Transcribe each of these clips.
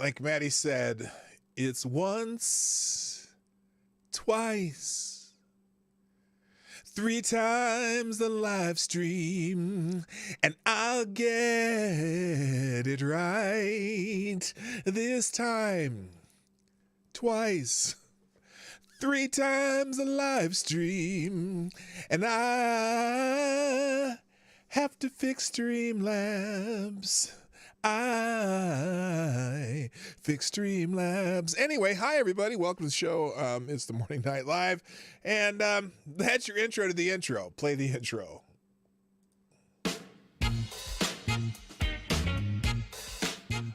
like Maddie said, it's once, twice, 3 times the live stream, and I'll get it right this time. Twice, 3 times the live stream, and I have to fix Streamlabs. I fix Streamlabs. Anyway, hi everybody. Welcome to the show. It's the Morning Night Live, and that's your intro to the intro. Play the intro.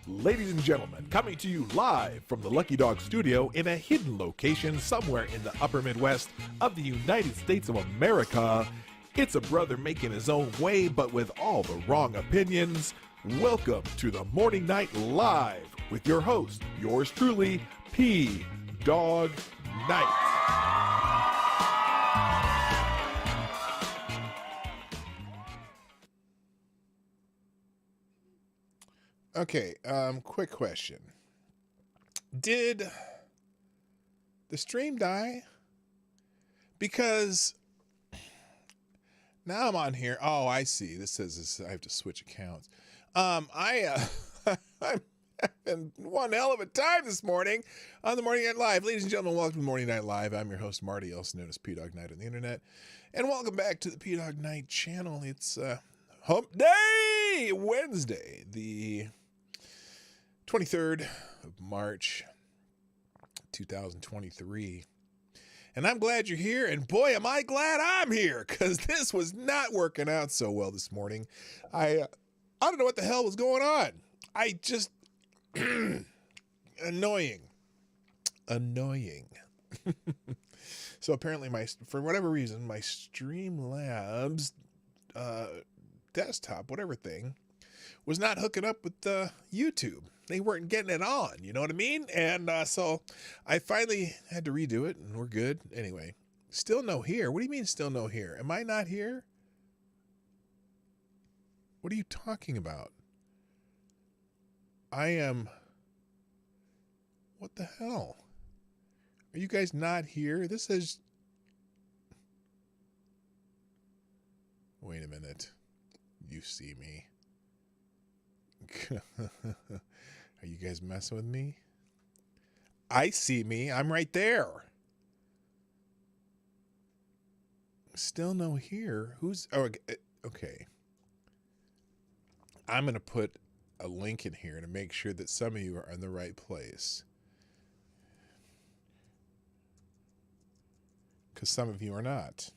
Ladies and gentlemen, coming to you live from the Lucky Dog studio in a hidden location somewhere in the upper Midwest of the United States of America, it's a brother making his own way, but with all the wrong opinions. Welcome to the Morning Night Live with your host, yours truly, PDawg Knight. Okay, quick question. Did the stream die? Because now I'm on here. Oh, I see. This says this, I have to switch accounts. I'm having one hell of a time this morning on the Morning Night Live. Ladies and gentlemen, welcome to Morning Night Live. I'm your host, Marty, also known as Dawg Knight on the internet. And welcome back to the Dawg Knight Channel. It's Humpday Wednesday, the 23rd of March, 2023. And I'm glad you're here, and boy, am I glad I'm here, because this was not working out so well this morning. I don't know what the hell was going on. I just, annoying. So apparently for whatever reason, my Streamlabs desktop, whatever thing, was not hooking up with YouTube. They weren't getting it on, you know what I mean? And so I finally had to redo it, and we're good. Anyway, still no here. What do you mean still no here? Am I not here? What are you talking about? I am... What the hell? Are you guys not here? This is... Wait a minute. You see me. Are you guys messing with me? I see me. I'm right there. Still no here. Who's... Oh, okay. I'm going to put a link in here to make sure that some of you are in the right place. Because some of you are not.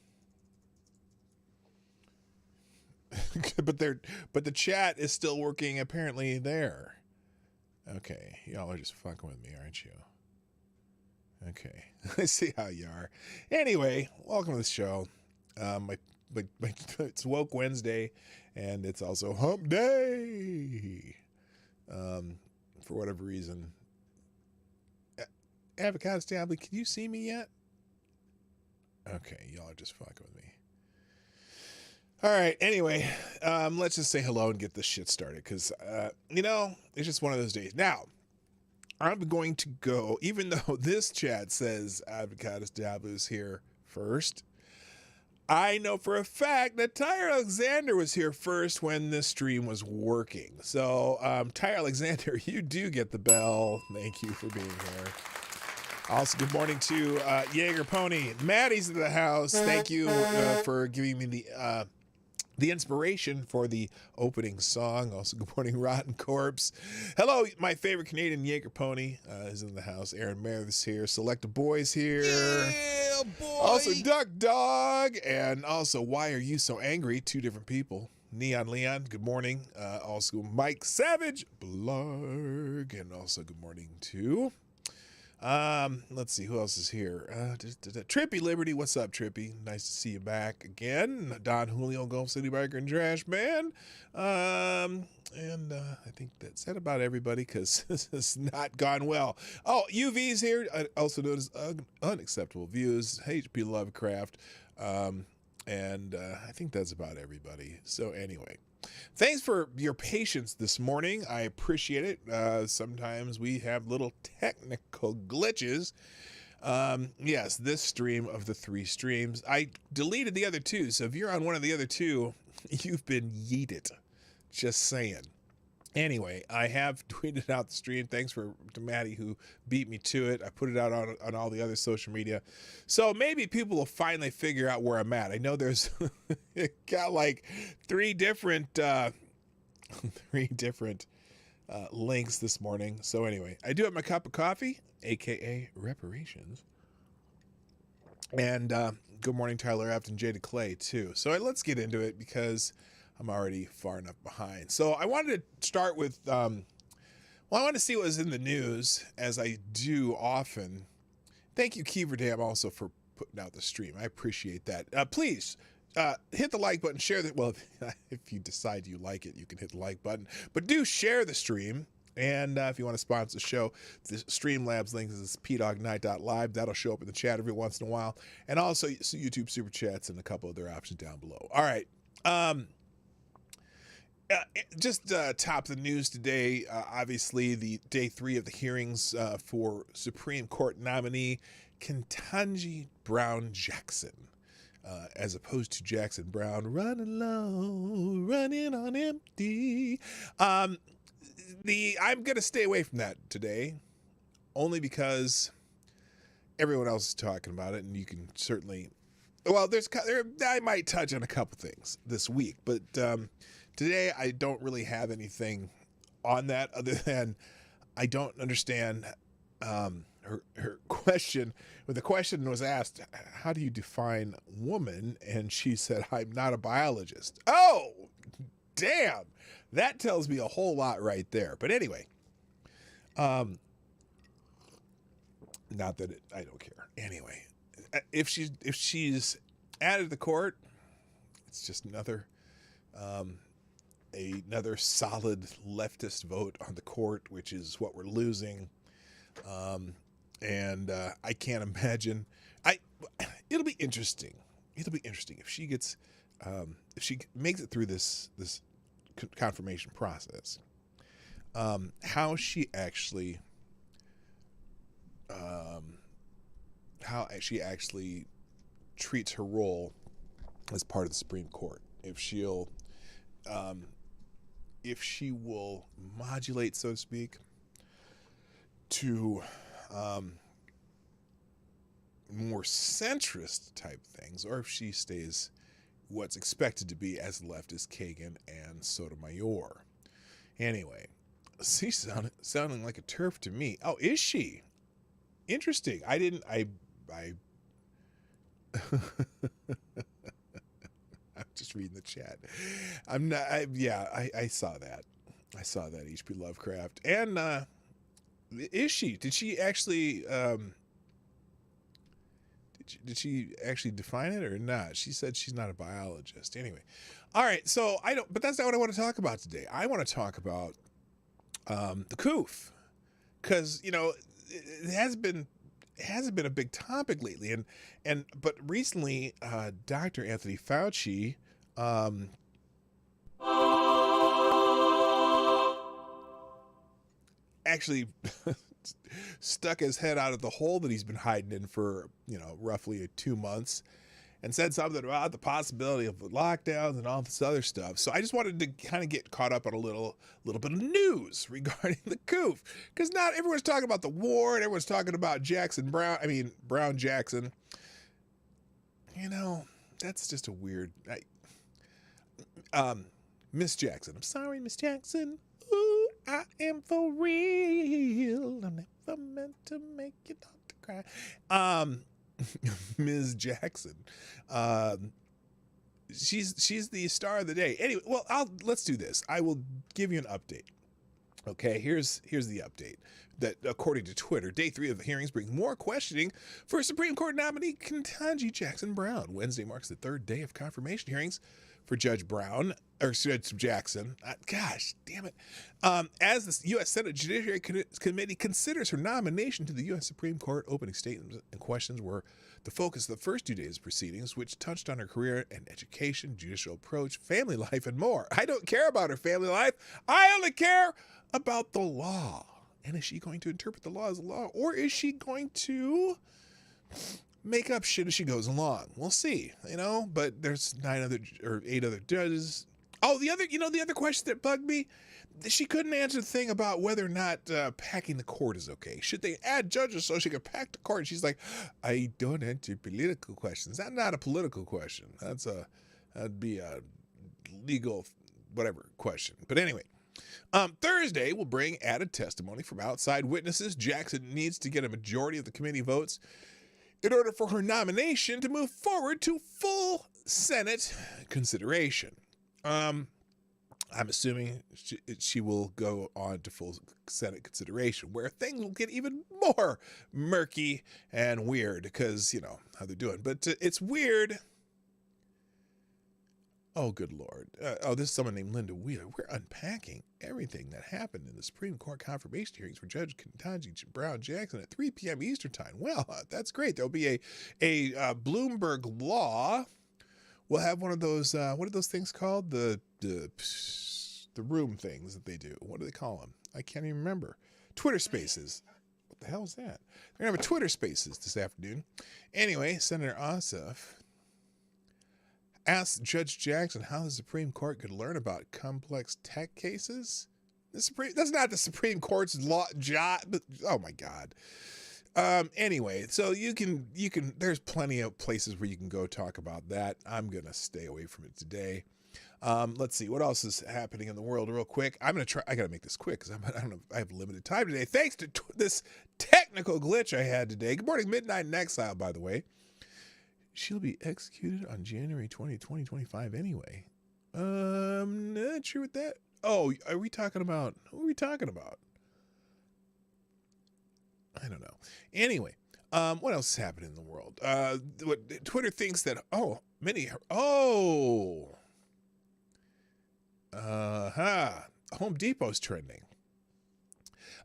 but the chat is still working apparently there. Okay, y'all are just fucking with me, aren't you? Okay, I see how you are. Anyway, welcome to the show. It's Woke Wednesday, and it's also Hump Day. For whatever reason, Avocado Stably, can you see me yet? Okay, y'all are just fucking with me. All right, anyway, let's just say hello and get this shit started, because, it's just one of those days. Now, I'm going to go, even though this chat says Avocado Stably is here first, I know for a fact that Tyre Alexander was here first when this stream was working. So, Tyre Alexander, you do get the bell. Thank you for being here. Also, good morning to Jaeger Pony. Maddie's in the house. Thank you for giving me the inspiration for the opening song. Also, good morning, Rotten Corpse. Hello, my favorite Canadian Jaeger Pony is in the house. Aaron Meredith's here. Selecta Boy's here. Yeah, boy. Also, Duck Dog. And also, Why Are You So Angry? 2 different people. Neon Leon, good morning. Also, Mike Savage, Blarg. And also, good morning to... let's see who else is here. Trippy Liberty, what's up, Trippy? Nice to see you back again. Don Julio, Gulf City Biker and Trash Man. And I think that's it about everybody, because this has not gone well. Oh, UV's here, also known as Unacceptable Views, HP Lovecraft. And I think that's about everybody. So anyway, Thanks for your patience this morning. I appreciate it. Sometimes we have little technical glitches. Yes, this stream of the 3 streams. I deleted the other 2, so if you're on one of the other 2, you've been yeeted. Just saying. Anyway, I have tweeted out the stream. Thanks to Maddie who beat me to it. I put it out on all the other social media. So maybe people will finally figure out where I'm at. I know there's got like 3 different links this morning. So anyway, I do have my cup of coffee, aka reparations. And good morning, Tyler Afton, Jada Clay too. So let's get into it because I'm already far enough behind. So I wanted to start with, I wanted to see what was in the news, as I do often. Thank you, Keeverdam, also for putting out the stream. I appreciate that. Please hit the like button, share that. Well, if you decide you like it, you can hit the like button. But do share the stream. And if you want to sponsor the show, the Streamlabs link is PDawgKnight.live. That'll show up in the chat every once in a while. And also YouTube Super Chats and a couple other options down below. All right. Just top of the news today, obviously the day 3 of the hearings for Supreme Court nominee Ketanji Brown Jackson, as opposed to Jackson Brown running low, running on empty. I'm going to stay away from that today, only because everyone else is talking about it, and you can certainly, well, I might touch on a couple things this week, but today, I don't really have anything on that other than I don't understand her question. When the question was asked, how do you define woman? And she said, I'm not a biologist. Oh, damn. That tells me a whole lot right there. But anyway, not that I don't care. Anyway, if she's added to the court, it's just another solid leftist vote on the court, which is what we're losing. And I can't imagine. It'll be interesting. It'll be interesting if she gets, if she makes it through this confirmation process. How she actually treats her role as part of the Supreme Court. If she will modulate, so to speak, to more centrist type things, or if she stays what's expected to be as left as Kagan and Sotomayor. Anyway, she's sounding like a TERF to me. Oh, is she? Interesting. I'm just reading the chat. I saw that. I saw that, H.P. Lovecraft. And is she? Did she actually did she actually define it or not? She said she's not a biologist. Anyway. All right, so but that's not what I want to talk about today. I want to talk about the COOF. Because, it hasn't been a big topic lately, but recently Dr. Anthony Fauci actually stuck his head out of the hole that he's been hiding in for roughly 2 months, and said something about the possibility of lockdowns and all this other stuff. So I just wanted to kind of get caught up on a little bit of news regarding the COOF, because not everyone's talking about the war and everyone's talking about Brown Jackson. That's just a weird. Miss Jackson. I'm sorry, Miss Jackson. Ooh, I am for real. I'm never meant to make you not to cry. Ms. Jackson. She's the star of the day. Anyway, well, let's do this. I will give you an update. Okay, here's the update. That according to Twitter, day 3 of the hearings brings more questioning for Supreme Court nominee Ketanji Jackson Brown. Wednesday marks the 3rd day of confirmation hearings for Judge Brown, or Judge Jackson. Gosh, damn it. As the U.S. Senate Judiciary Committee considers her nomination to the U.S. Supreme Court, opening statements and questions were the focus of the first 2 days of proceedings, which touched on her career and education, judicial approach, family life, and more. I don't care about her family life. I only care about the law. And is she going to interpret the law as a law, or is she going to make up shit as she goes along? We'll see, but there's 8 other judges. Oh, the other question that bugged me, she couldn't answer the thing about whether or not packing the court is okay. Should they add judges so she could pack the court? She's like, I don't answer political questions. That's not a political question. That'd be a legal whatever question. But anyway, Thursday will bring added testimony from outside witnesses. Jackson needs to get a majority of the committee votes in order for her nomination to move forward to full Senate consideration. I'm assuming she will go on to full Senate consideration, where things will get even more murky and weird because, how they're doing. But it's weird. Oh, good Lord. This is someone named Linda Wheeler. We're unpacking everything that happened in the Supreme Court confirmation hearings for Judge Ketanji Brown Jackson at 3 p.m. Eastern Time. Well, that's great. There'll be a Bloomberg Law. We'll have one of those, what are those things called? The room things that they do. What do they call them? I can't even remember. Twitter Spaces. What the hell is that? They're going to have a Twitter Spaces this afternoon. Anyway, Senator Ossoff asked Judge Jackson how the Supreme Court could learn about complex tech cases. That's not the Supreme Court's law job. Oh my God. Anyway, so you can, there's plenty of places where you can go talk about that. I'm going to stay away from it today. Let's see what else is happening in the world real quick. I got to make this quick because I have limited time today. Thanks to this technical glitch I had today. Good morning, Midnight in Exile, by the way. She'll be executed on January 20, 2025 anyway. Not sure what that. Oh, who are we talking about? I don't know. Anyway, what else is happening in the world? What Twitter thinks that, Home Depot's trending.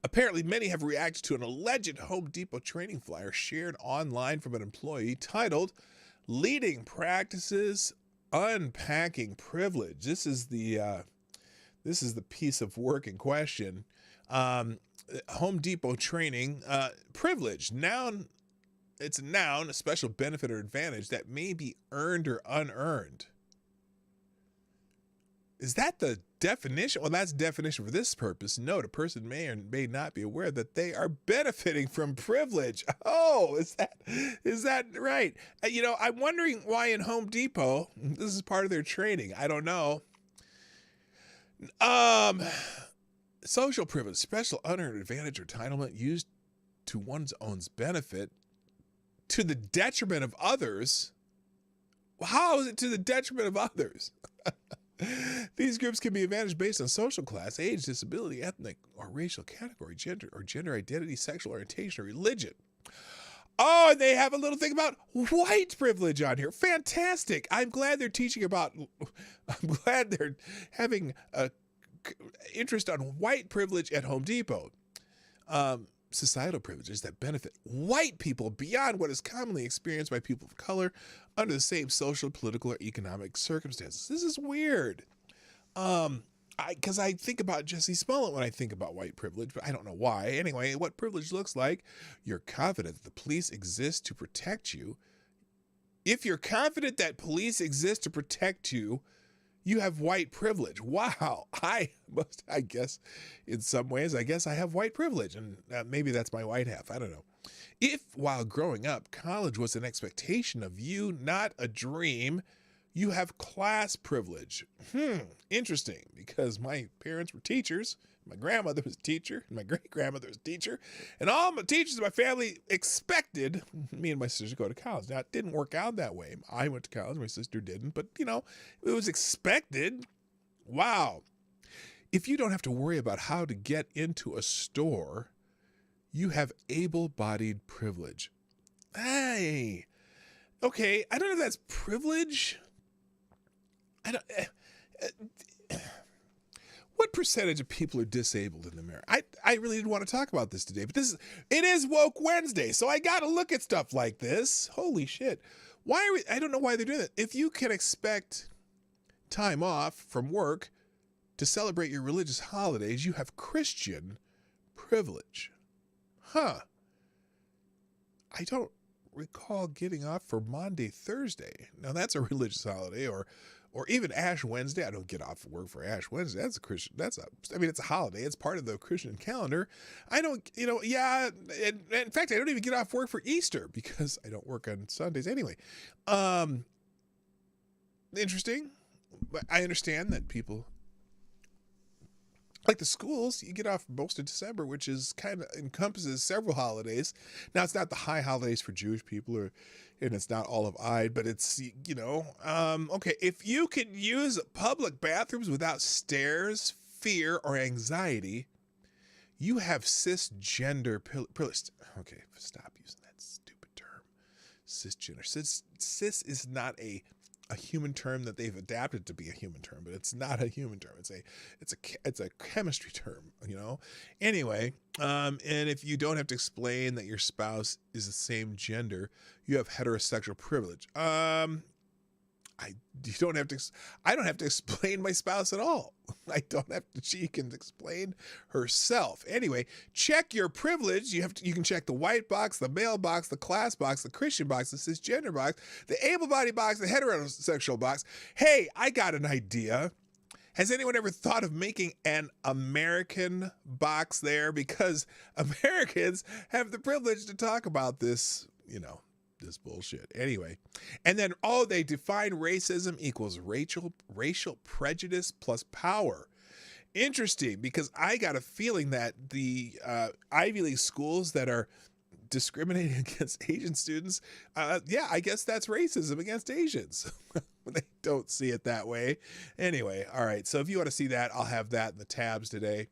Apparently, many have reacted to an alleged Home Depot training flyer shared online from an employee titled "Leading Practices, Unpacking Privilege." This is the piece of work in question. Home Depot training, privilege, noun. It's a noun, a special benefit or advantage that may be earned or unearned. Is that the definition? Well, that's the definition for this purpose. Note, a person may or may not be aware that they are benefiting from privilege. Oh, is that right? I'm wondering why in Home Depot, this is part of their training. I don't know. Social privilege, special unearned advantage or entitlement used to one's own benefit to the detriment of others. How is it to the detriment of others? These groups can be advantaged based on social class, age, disability, ethnic or racial category, gender identity, sexual orientation, or religion. Oh, and they have a little thing about white privilege on here. Fantastic. I'm glad they're having a interest on white privilege at Home Depot. Societal privileges that benefit white people beyond what is commonly experienced by people of color under the same social, political, or economic circumstances. This is weird. Because I think about Jesse Smollett when I think about white privilege, but I don't know why. Anyway, what privilege looks like, you're confident that the police exist to protect you. If you're confident that police exist to protect you, you have white privilege. Wow. I guess in some ways, I have white privilege, and maybe that's my white half. I don't know. If while growing up, college was an expectation of you, not a dream, you have class privilege. Interesting, because my parents were teachers. My grandmother was a teacher, and my great-grandmother was a teacher, and all my teachers in my family expected me and my sister to go to college. Now, it didn't work out that way. I went to college, my sister didn't, but, it was expected. Wow. If you don't have to worry about how to get into a store, you have able-bodied privilege. Hey, okay, I don't know if that's privilege. I don't. What percentage of people are disabled in America? I really didn't want to talk about this today, but it is Woke Wednesday, so I got to look at stuff like this. Holy shit! Why are we? I don't know why they're doing that. If you can expect time off from work to celebrate your religious holidays, you have Christian privilege, huh? I don't recall getting off for Maundy, Thursday. Now that's a religious holiday, or even Ash Wednesday. I don't get off work for Ash Wednesday. That's a Christian. I mean, it's a holiday. It's part of the Christian calendar. I don't, yeah. In fact, I don't even get off work for Easter because I don't work on Sundays anyway. Interesting. But I understand that people, like the schools, you get off most of December, which is kind of encompasses several holidays. Now, it's not the high holidays for Jewish people, and it's not all of Eid, but it's, okay. If you can use public bathrooms without stares, fear, or anxiety, you have cisgender privilege. Okay, stop using that stupid term. Cisgender. Cis is not a human term that they've adapted to be a human term, but it's not a human term. It's a chemistry term, Anyway, and if you don't have to explain that your spouse is the same gender, you have heterosexual privilege. I don't have to explain my spouse at all. She can explain herself. Anyway, check your privilege. You can check the white box, the male box, the class box, the Christian box, the cisgender box, the able-bodied box, the heterosexual box. Hey, I got an idea. Has anyone ever thought of making an American box there? Because Americans have the privilege to talk about this, this bullshit. Anyway, and then, they define racism equals racial prejudice plus power. Interesting, because I got a feeling that the Ivy League schools that are discriminating against Asian students, I guess that's racism against Asians. They don't see it that way. Anyway, all right, so if you want to see that, I'll have that in the tabs today.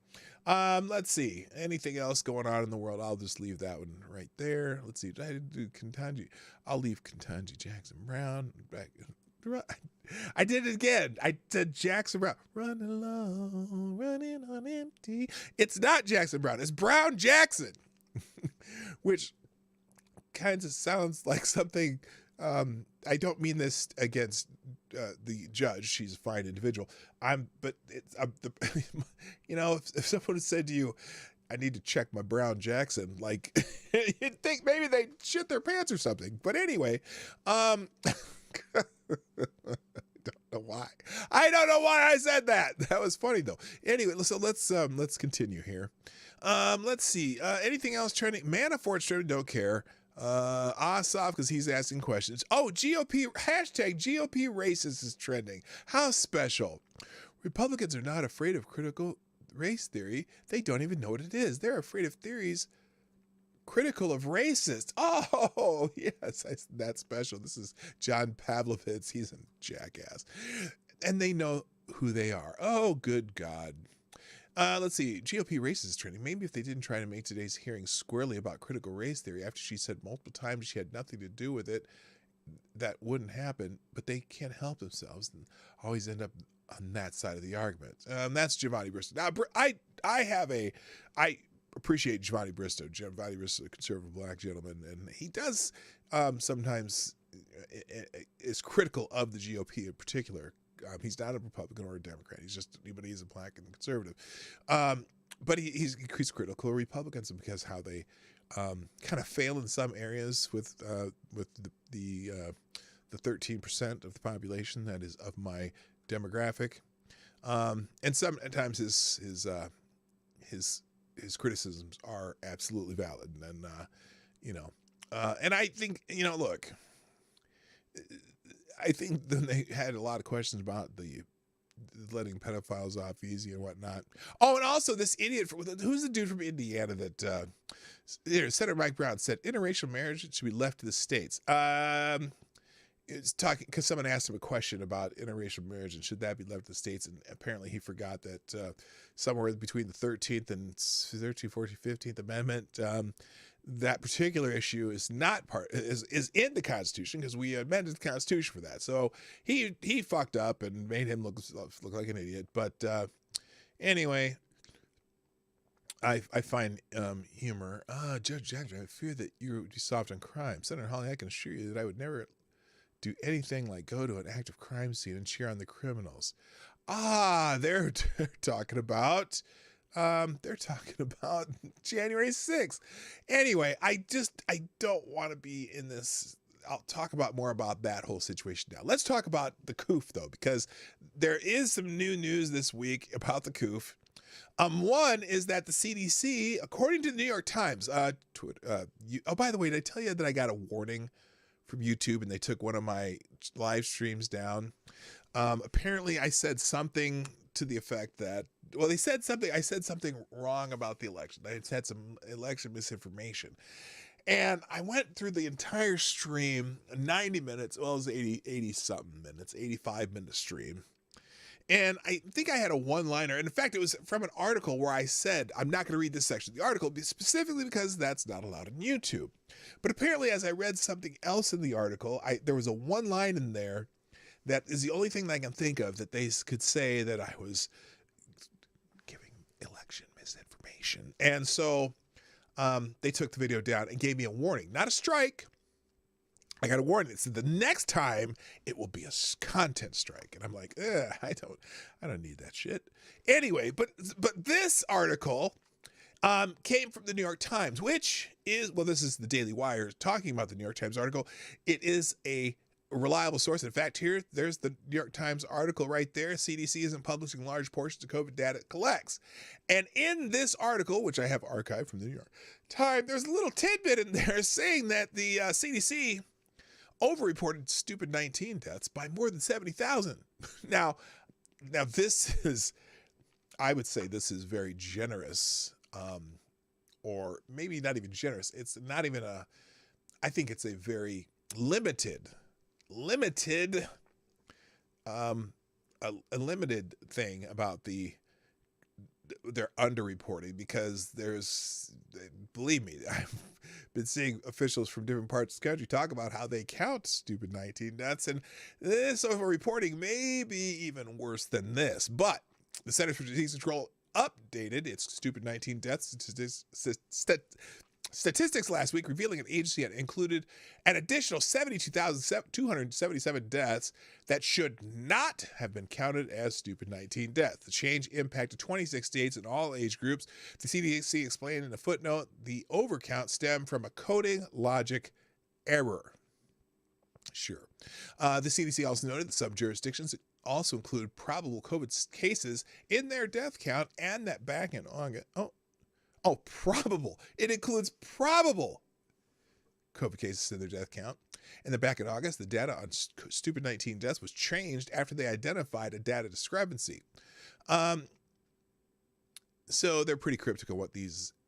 Let's see. Anything else going on in the world? I'll just leave that one right there. Let's see. I didn't do Ketanji. I'll leave Ketanji Jackson Brown back. I did it again. I said Jackson Brown. Running along, running on empty. It's not Jackson Brown. It's Brown Jackson, which kind of sounds like something. I don't mean this against the judge. She's a fine individual. If someone had said to you, I need to check my Brown Jackson, like you'd think maybe they shit their pants or something. But anyway, I don't know why I said that. That was funny though. Anyway, so let's continue here. Let's see. Anything else trending? Manafort's trending. Don't care. Asaf, because he's asking questions. GOP, hashtag GOP racist is trending. How special. Republicans are not afraid of critical race theory. They don't even know what it is. They're afraid of theories critical of racist. Oh, yes, that's special. This is John Pavlovitz. He's a jackass. And they know who they are. Oh, good God. Let's see. GOP racist trending. Maybe if they didn't try to make today's hearing squarely about critical race theory after she said multiple times she had nothing to do with it, that wouldn't happen. But they can't help themselves and always end up on that side of the argument. That's Giovanni Bristow. Now, I appreciate Giovanni Bristow. Giovanni Bristow, a conservative black gentleman, and he does sometimes is critical of the GOP in particular. He's not a Republican or a Democrat. He's a black and conservative. But he's critical of Republicans because how they kind of fail in some areas with the 13% of the population that is of my demographic. And sometimes his criticisms are absolutely valid. And and I think, look, I think then they had a lot of questions about the letting pedophiles off easy and whatnot. Oh, and also this idiot, who's the dude from Indiana that Senator Mike Brown said interracial marriage should be left to the states. It's talking because someone asked him a question about interracial marriage and should that be left to the states, and apparently he forgot that somewhere between the 13th, 14th, 15th Amendment, that particular issue is not is in the Constitution, because we amended the Constitution for that. So he fucked up and made him look like an idiot. But anyway, I find humor. Judge Jackson, I fear that you're too soft on crime. Senator Hawley, I can assure you that I would never do anything like go to an active crime scene and cheer on the criminals. They're talking about January 6th. Anyway, I don't want to be in this. I'll talk about more about that whole situation now. Let's talk about the COOF though, because there is some new news this week about the COOF. One is that the CDC, according to the New York Times, by the way, did I tell you that I got a warning from YouTube and they took one of my live streams down? Apparently I said something to the effect that, I said something wrong about the election. I had some election misinformation. And I went through the entire stream, 90 minutes, well, it was 80 something minutes, 85-minute stream. And I think I had a one-liner. And in fact, it was from an article where I said, I'm not going to read this section of the article specifically because that's not allowed on YouTube. But apparently, as I read something else in the article, there was a one line in there that is the only thing that I can think of that they could say that I was giving election misinformation. And so they took the video down and gave me a warning, not a strike. I got a warning. It said the next time it will be a content strike. And I'm like, I don't need that shit. Anyway, but this article came from the New York Times, which is, this is the Daily Wire talking about the New York Times article. It is a reliable source. In fact, there's the New York Times article right there. CDC isn't publishing large portions of COVID data it collects. And in this article, which I have archived from the New York Times, there's a little tidbit in there saying that the CDC overreported stupid 19 deaths by more than 70,000. Now this is, I would say this is very generous, or maybe not even generous. It's not even I think it's a very limited thing about they're underreporting, because believe me, I've been seeing officials from different parts of the country talk about how they count stupid 19 deaths, and this overreporting may be even worse than this. But the Centers for Disease Control updated its stupid 19 deaths statistics last week, revealing an agency had included an additional 72,277 deaths that should not have been counted as stupid 19 deaths. The change impacted 26 states and all age groups. The CDC explained in a footnote the overcount stemmed from a coding logic error. Sure. The CDC also noted that some jurisdictions also include probable COVID cases in their death count, and that back in August, probable. It includes probable COVID cases in their death count. And then back in August, the data on stupid 19 deaths was changed after they identified a data discrepancy. So they're pretty cryptic on what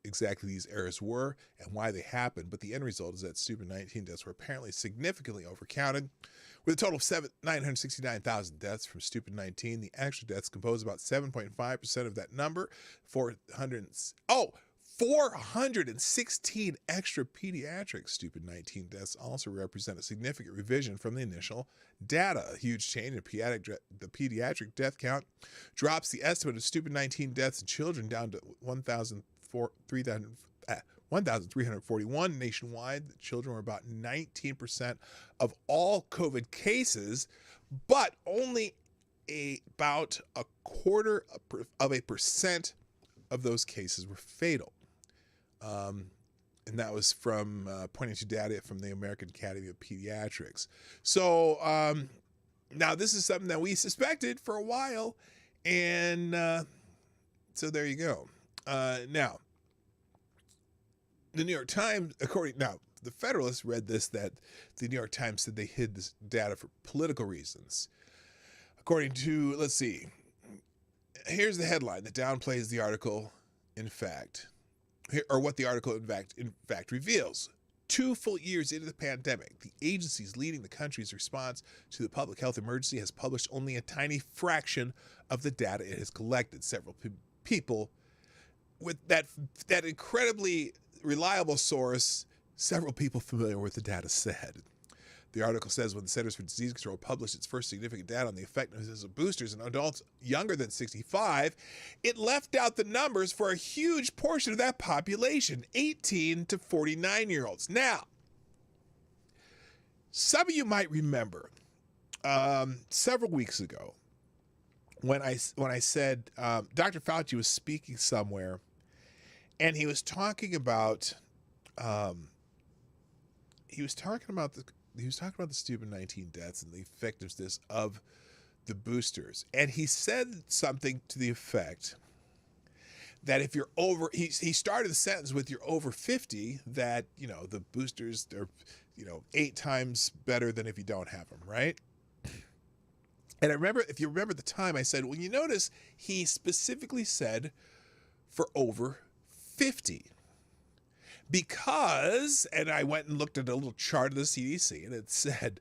exactly these errors were and why they happened. But the end result is that stupid 19 deaths were apparently significantly overcounted. With a total of 969,000 deaths from stupid 19, the actual deaths compose about 7.5% of that number. 416 extra pediatric stupid 19 deaths also represent a significant revision from the initial data. A huge change in the pediatric death count drops the estimate of stupid 19 deaths in children down to 1,341 nationwide. The children were about 19% of all COVID cases, but only about a quarter of a percent of those cases were fatal. And that was from pointing to data from the American Academy of Pediatrics. So now this is something that we suspected for a while, and so there you go. Now, the New York Times, the Federalist read this, that the New York Times said they hid this data for political reasons. According to, let's see, here's the headline that downplays the article, in fact, or what the article in fact reveals. 2 full years into the pandemic, the agencies leading the country's response to the public health emergency has published only a tiny fraction of the data it has collected. Several people with that incredibly reliable source, several people familiar with the data said. The article says when the Centers for Disease Control published its first significant data on the effectiveness of boosters in adults younger than 65, it left out the numbers for a huge portion of that population, 18 to 49-year-olds. Now, some of you might remember several weeks ago when I said Dr. Fauci was speaking somewhere, and he was talking about the stupid 19 deaths and the effectiveness of the boosters. And he said something to the effect that if you're over, he started the sentence with you're over 50, that, the boosters, they're, 8 times better than if you don't have them, right? And I remember, if you remember the time, I said, well, you notice he specifically said for over 50. Because, and I went and looked at a little chart of the CDC, and it said,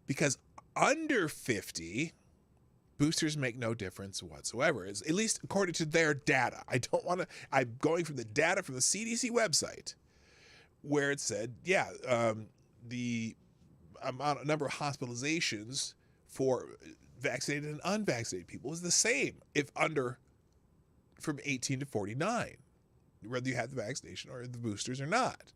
because under 50, boosters make no difference whatsoever, at least according to their data. I'm going from the data from the CDC website, where it said, the number of hospitalizations for vaccinated and unvaccinated people is the same if from 18 to 49. Whether you have the vaccination or the boosters or not.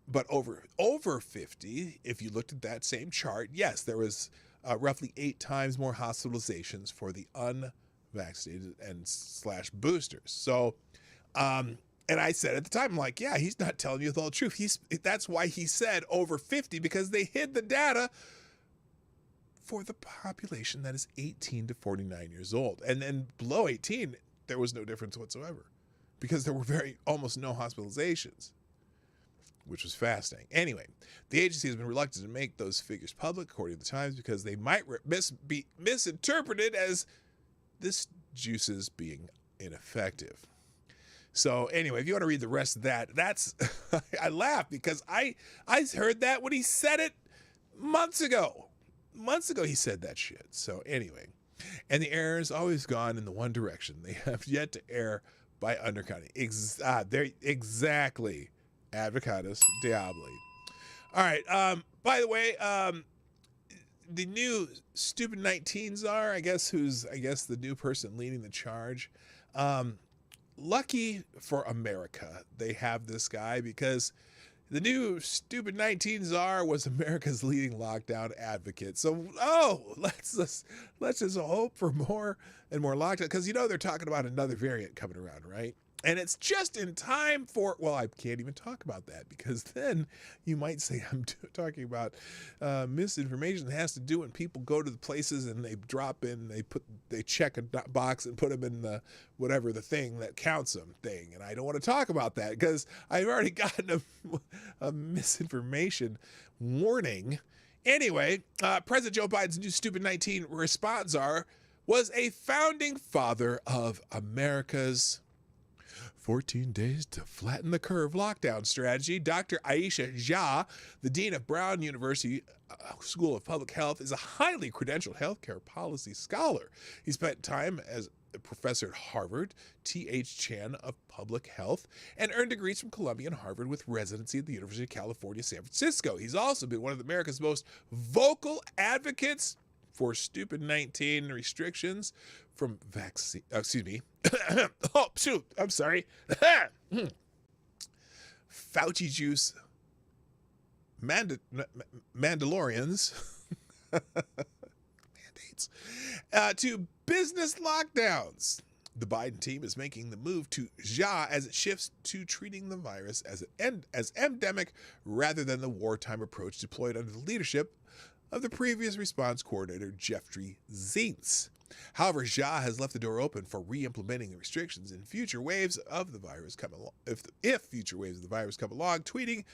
But over 50, if you looked at that same chart, yes, there was roughly 8 times more hospitalizations for the unvaccinated and / boosters. So, and I said at the time, I'm like, yeah, he's not telling you the whole truth. That's why he said over 50, because they hid the data for the population that is 18 to 49 years old. And then below 18, there was no difference whatsoever, because there were almost no hospitalizations, which was fascinating. Anyway, the agency has been reluctant to make those figures public, according to the Times, because they might be misinterpreted as this juice is being ineffective. So anyway, if you want to read the rest of that, that's I laugh because I heard that when he said it months ago. Months ago he said that shit. So anyway, and the error has always gone in the one direction. They have yet to err by undercounting. Exactly. Advocatus Diaboli. All right. By the way, the new stupid 19 czar, I guess the new person leading the charge. Lucky for America, they have this guy, because the new stupid 19 czar was America's leading lockdown advocate. So, let's just hope for more and more lockdown, because they're talking about another variant coming around, right? And it's just in time for, well, I can't even talk about that, because then you might say I'm talking about misinformation that has to do when people go to the places and they drop in, they check a box and put them in the whatever the thing that counts them thing. And I don't want to talk about that, because I've already gotten a misinformation warning. Anyway, President Joe Biden's new stupid 19 response was a founding father of America's 14 days to flatten the curve lockdown strategy. Dr. Aisha Jha, the dean of Brown University School of Public Health, is a highly credentialed healthcare policy scholar. He spent time as a professor at Harvard, T.H. Chan of Public Health, and earned degrees from Columbia and Harvard with residency at the University of California, San Francisco. He's also been one of America's most vocal advocates for stupid 19 restrictions from vaccine. Oh, shoot. I'm sorry. Fauci juice. Mandalorians. Mandates. To business lockdowns. The Biden team is making the move to Jha as it shifts to treating the virus as endemic rather than the wartime approach deployed under the leadership of the previous response coordinator, Jeffrey Zients. However, Jha has left the door open for re-implementing the restrictions in future waves of the virus come along. If future waves of the virus come along, tweeting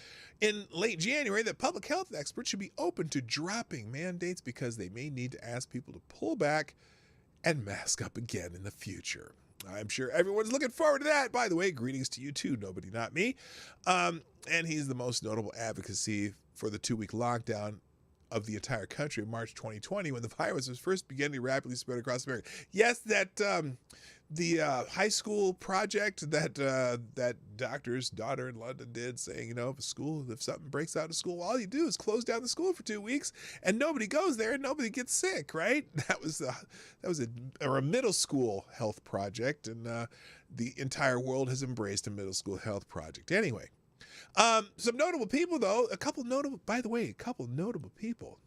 in late January that public health experts should be open to dropping mandates because they may need to ask people to pull back and mask up again in the future. I'm sure everyone's looking forward to that. By the way, greetings to you too, nobody, not me. And he's the most notable advocacy for the 2-week lockdown of the entire country in March 2020, when the virus was first beginning to rapidly spread across America. Yes, that high school project that that doctor's daughter in London did, saying, you know, if something breaks out of school, all you do is close down the school for 2 weeks, and nobody goes there, and nobody gets sick, right? That was a middle school health project, and the entire world has embraced a middle school health project. Anyway, some notable people though, a couple notable people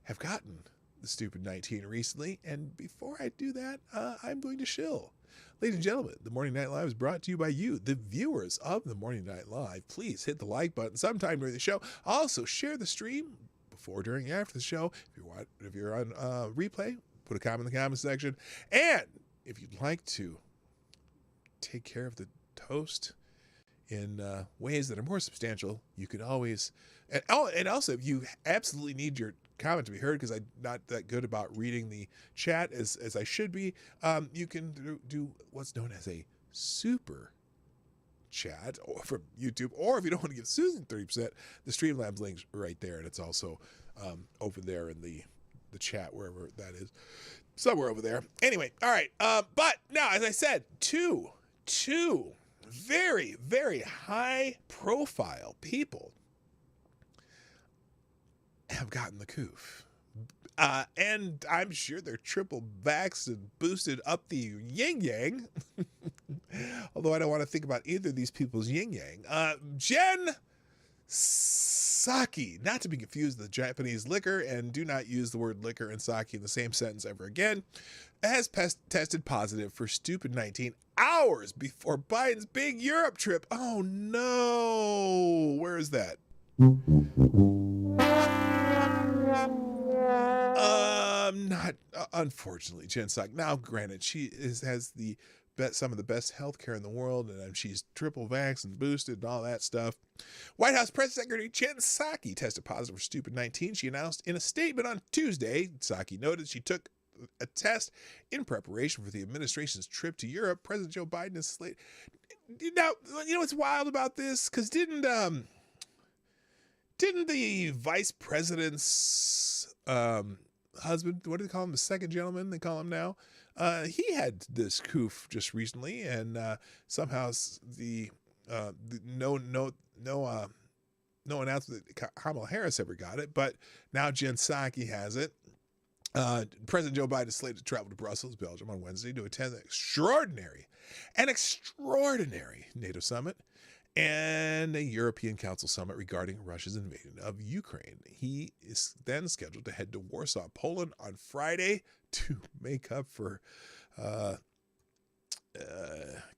have gotten the stupid 19 recently, and before I do that, I'm going to shill. Ladies and gentlemen, the Morning Night Live is brought to you by you, the viewers of the Morning Night Live. Please hit the like button sometime during the show. Also, share the stream before, during, and after the show. If you're on replay, put a comment in the comment section. And if you'd like to take care of the toast in ways that are more substantial, you can always, and also if you absolutely need your comment to be heard, because I'm not that good about reading the chat as I should be, you can do what's known as a super chat, or from YouTube, or if you don't want to give Susan 30%, the Streamlabs link's right there, and it's also open there in the chat, wherever that is, somewhere over there. Anyway, all right, but now, as I said, two very, very high profile people have gotten the coof. And I'm sure they're triple vaxxed and boosted up the yin yang. Although I don't want to think about either of these people's yin yang. Jen Psaki, not to be confused with the Japanese liquor, and do not use the word liquor and sake in the same sentence ever again, has tested positive for stupid 19 hours before Biden's big Europe trip. Oh no, where is that? Not unfortunately, Jen Psaki. Now, granted, she has some of the best healthcare in the world, and she's triple vaxxed and boosted and all that stuff. White House Press Secretary Jen Psaki tested positive for stupid 19. She announced in a statement on Tuesday. Psaki noted she took a test in preparation for the administration's trip to Europe. President Joe Biden is slated. Now, you know what's wild about this? Because didn't the vice president's husband, what do they call him, the second gentleman they call him now, he had this coof just recently, and somehow no announcement that Kamala Harris ever got it, but now Jen Psaki has it. President Joe Biden is slated to travel to Brussels, Belgium on Wednesday to attend an extraordinary NATO summit and a European Council summit regarding Russia's invasion of Ukraine. He is then scheduled to head to Warsaw, Poland on Friday to make up for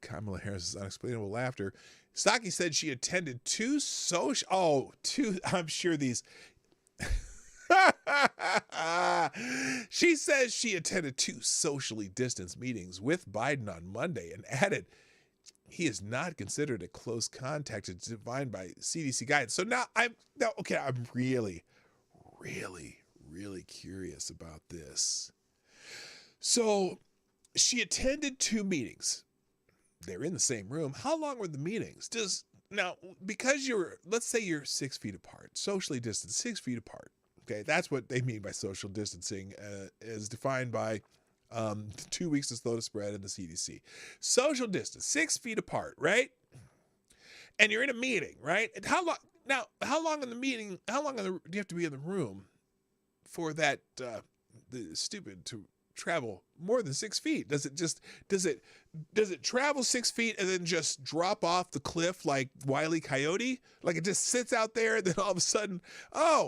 Kamala Harris's unexplainable laughter. Psaki said she attended I'm sure these... She says she attended 2 socially distanced meetings with Biden on Monday and added he is not considered a close contact as defined by CDC guidance. So now I'm really, really, really curious about this. So she attended 2 meetings. They're in the same room. How long were the meetings? Because let's say you're 6 feet apart, socially distanced, 6 feet apart. Okay, that's what they mean by social distancing, as defined by 2 weeks to slow to spread in the CDC. Social distance, 6 feet apart, right? And you're in a meeting, right? And how long in the meeting? How long do you have to be in the room for that? The stupid to travel more than 6 feet? Does it travel 6 feet and then just drop off the cliff like Wile E. Coyote? Like it just sits out there, and then all of a sudden,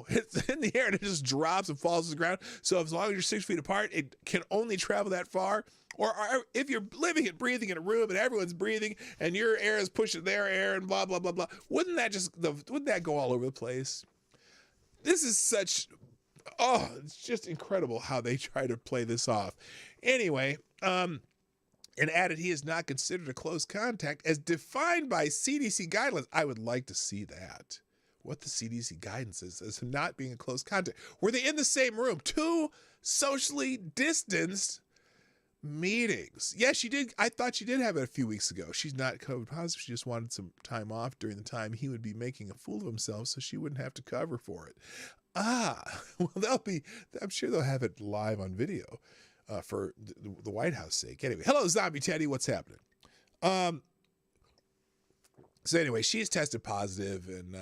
it's in the air and it just drops and falls to the ground. So as long as you're 6 feet apart, it can only travel that far. Or if you're living and breathing in a room and everyone's breathing and your air is pushing their air and blah, blah, blah, blah, wouldn't that go all over the place? This is it's just incredible how they try to play this off. Anyway, and added he is not considered a close contact as defined by CDC guidelines. I would like to see that. What the CDC guidance is as not being a close contact. Were they in the same room? 2 socially distanced meetings. Yeah, she did. I thought she did have it a few weeks ago. She's not COVID positive. She just wanted some time off during the time he would be making a fool of himself so she wouldn't have to cover for it. Well, I'm sure they'll have it live on video. for the White House sake. Anyway, hello, Zombie Teddy. What's happening? So anyway, she's tested positive, and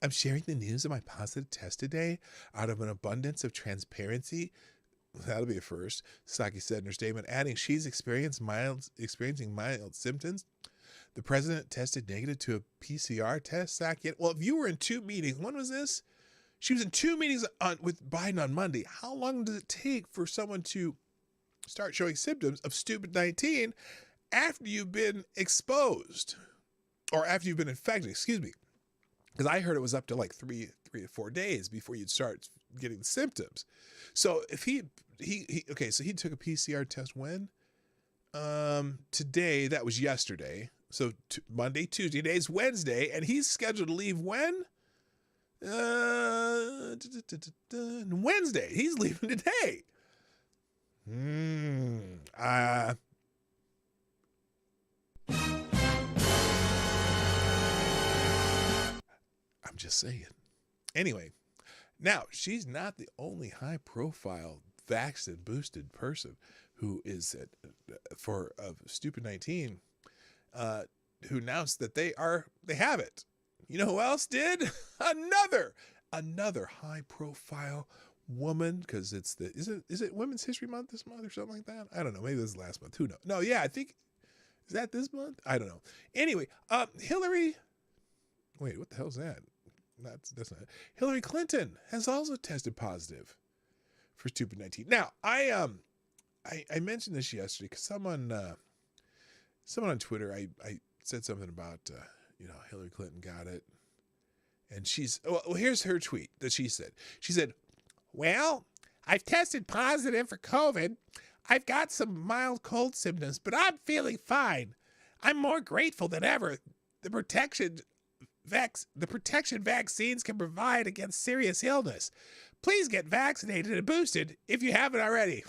I'm sharing the news of my positive test today out of an abundance of transparency. That'll be a first, Psaki said in her statement, adding she's experiencing mild symptoms. The president tested negative to a PCR test, Psaki. Well, if you were in 2 meetings, when was this? She was in 2 meetings with Biden on Monday. How long does it take for someone to start showing symptoms of stupid 19 after you've been exposed or after you've been infected? Excuse me. Because I heard it was up to like 3 to 4 days before you'd start getting the symptoms. So if he took a PCR test when? Today, that was yesterday. So Monday, Tuesday, today's Wednesday, and he's scheduled to leave when? Wednesday. He's leaving today. I'm just saying. Anyway, now she's not the only high-profile vaxxed and boosted person who is for stupid 19 who announced that they have it. You know who else did? Another high-profile woman, because is it Women's History Month this month or something like that? I don't know. Maybe this is last month. Who knows? No, yeah, I think is that this month? I don't know. Anyway, Hillary. Wait, what the hell's that? That's not it. Hillary Clinton has also tested positive for stupid 19. Now, I mentioned this yesterday because someone on Twitter, I said something about Hillary Clinton got it, and here's her tweet that she said. She said, "Well, I've tested positive for COVID. I've got some mild cold symptoms, but I'm feeling fine. I'm more grateful than ever. The protection vaccines can provide against serious illness. Please get vaccinated and boosted if you haven't already."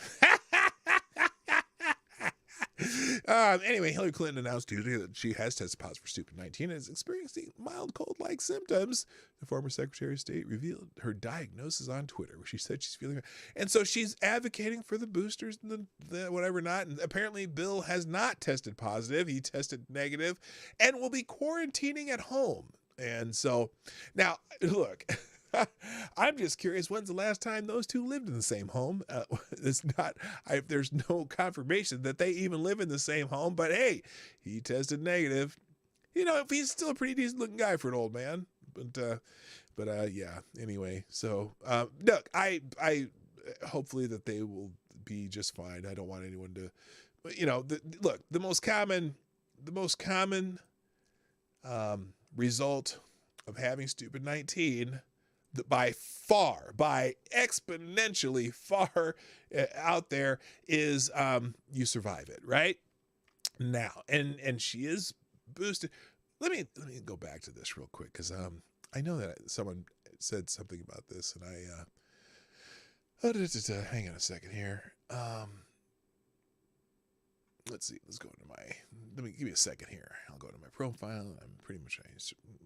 Anyway, Hillary Clinton announced Tuesday that she has tested positive for stupid 19 and is experiencing mild cold-like symptoms. The former Secretary of State revealed her diagnosis on Twitter, where she said she's feeling, and so she's advocating for the boosters and the whatever not. And apparently, Bill has not tested positive; he tested negative, and will be quarantining at home. And so, now look. I'm just curious, when's the last time those two lived in the same home? There's no confirmation that they even live in the same home, but hey, he tested negative. He's still a pretty decent looking guy for an old man, but yeah, anyway, so, look, I hopefully that they will be just fine. I don't want anyone to, the most common result of having stupid 19 by exponentially far out there is you survive it, right? Now, and she is boosted. Let me go back to this real quick, because I know that someone said something about this, and hang on a second here. Let's see. Let's go to give me a second here. I'll go to my profile. I'm pretty much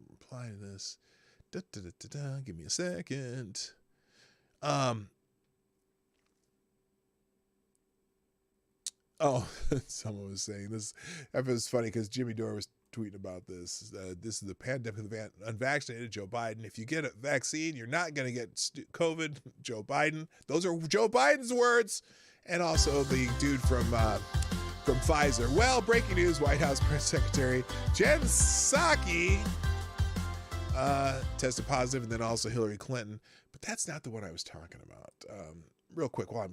reply to this. Give me a second. Someone was saying this. It was funny because Jimmy Dore was tweeting about this. This is the pandemic of the unvaccinated, Joe Biden. If you get a vaccine, you're not going to get COVID, Joe Biden. Those are Joe Biden's words. And also the dude from Pfizer. Well, breaking news, White House Press Secretary Jen Psaki tested positive, and then also Hillary Clinton. But that's not the one I was talking about. Real quick, while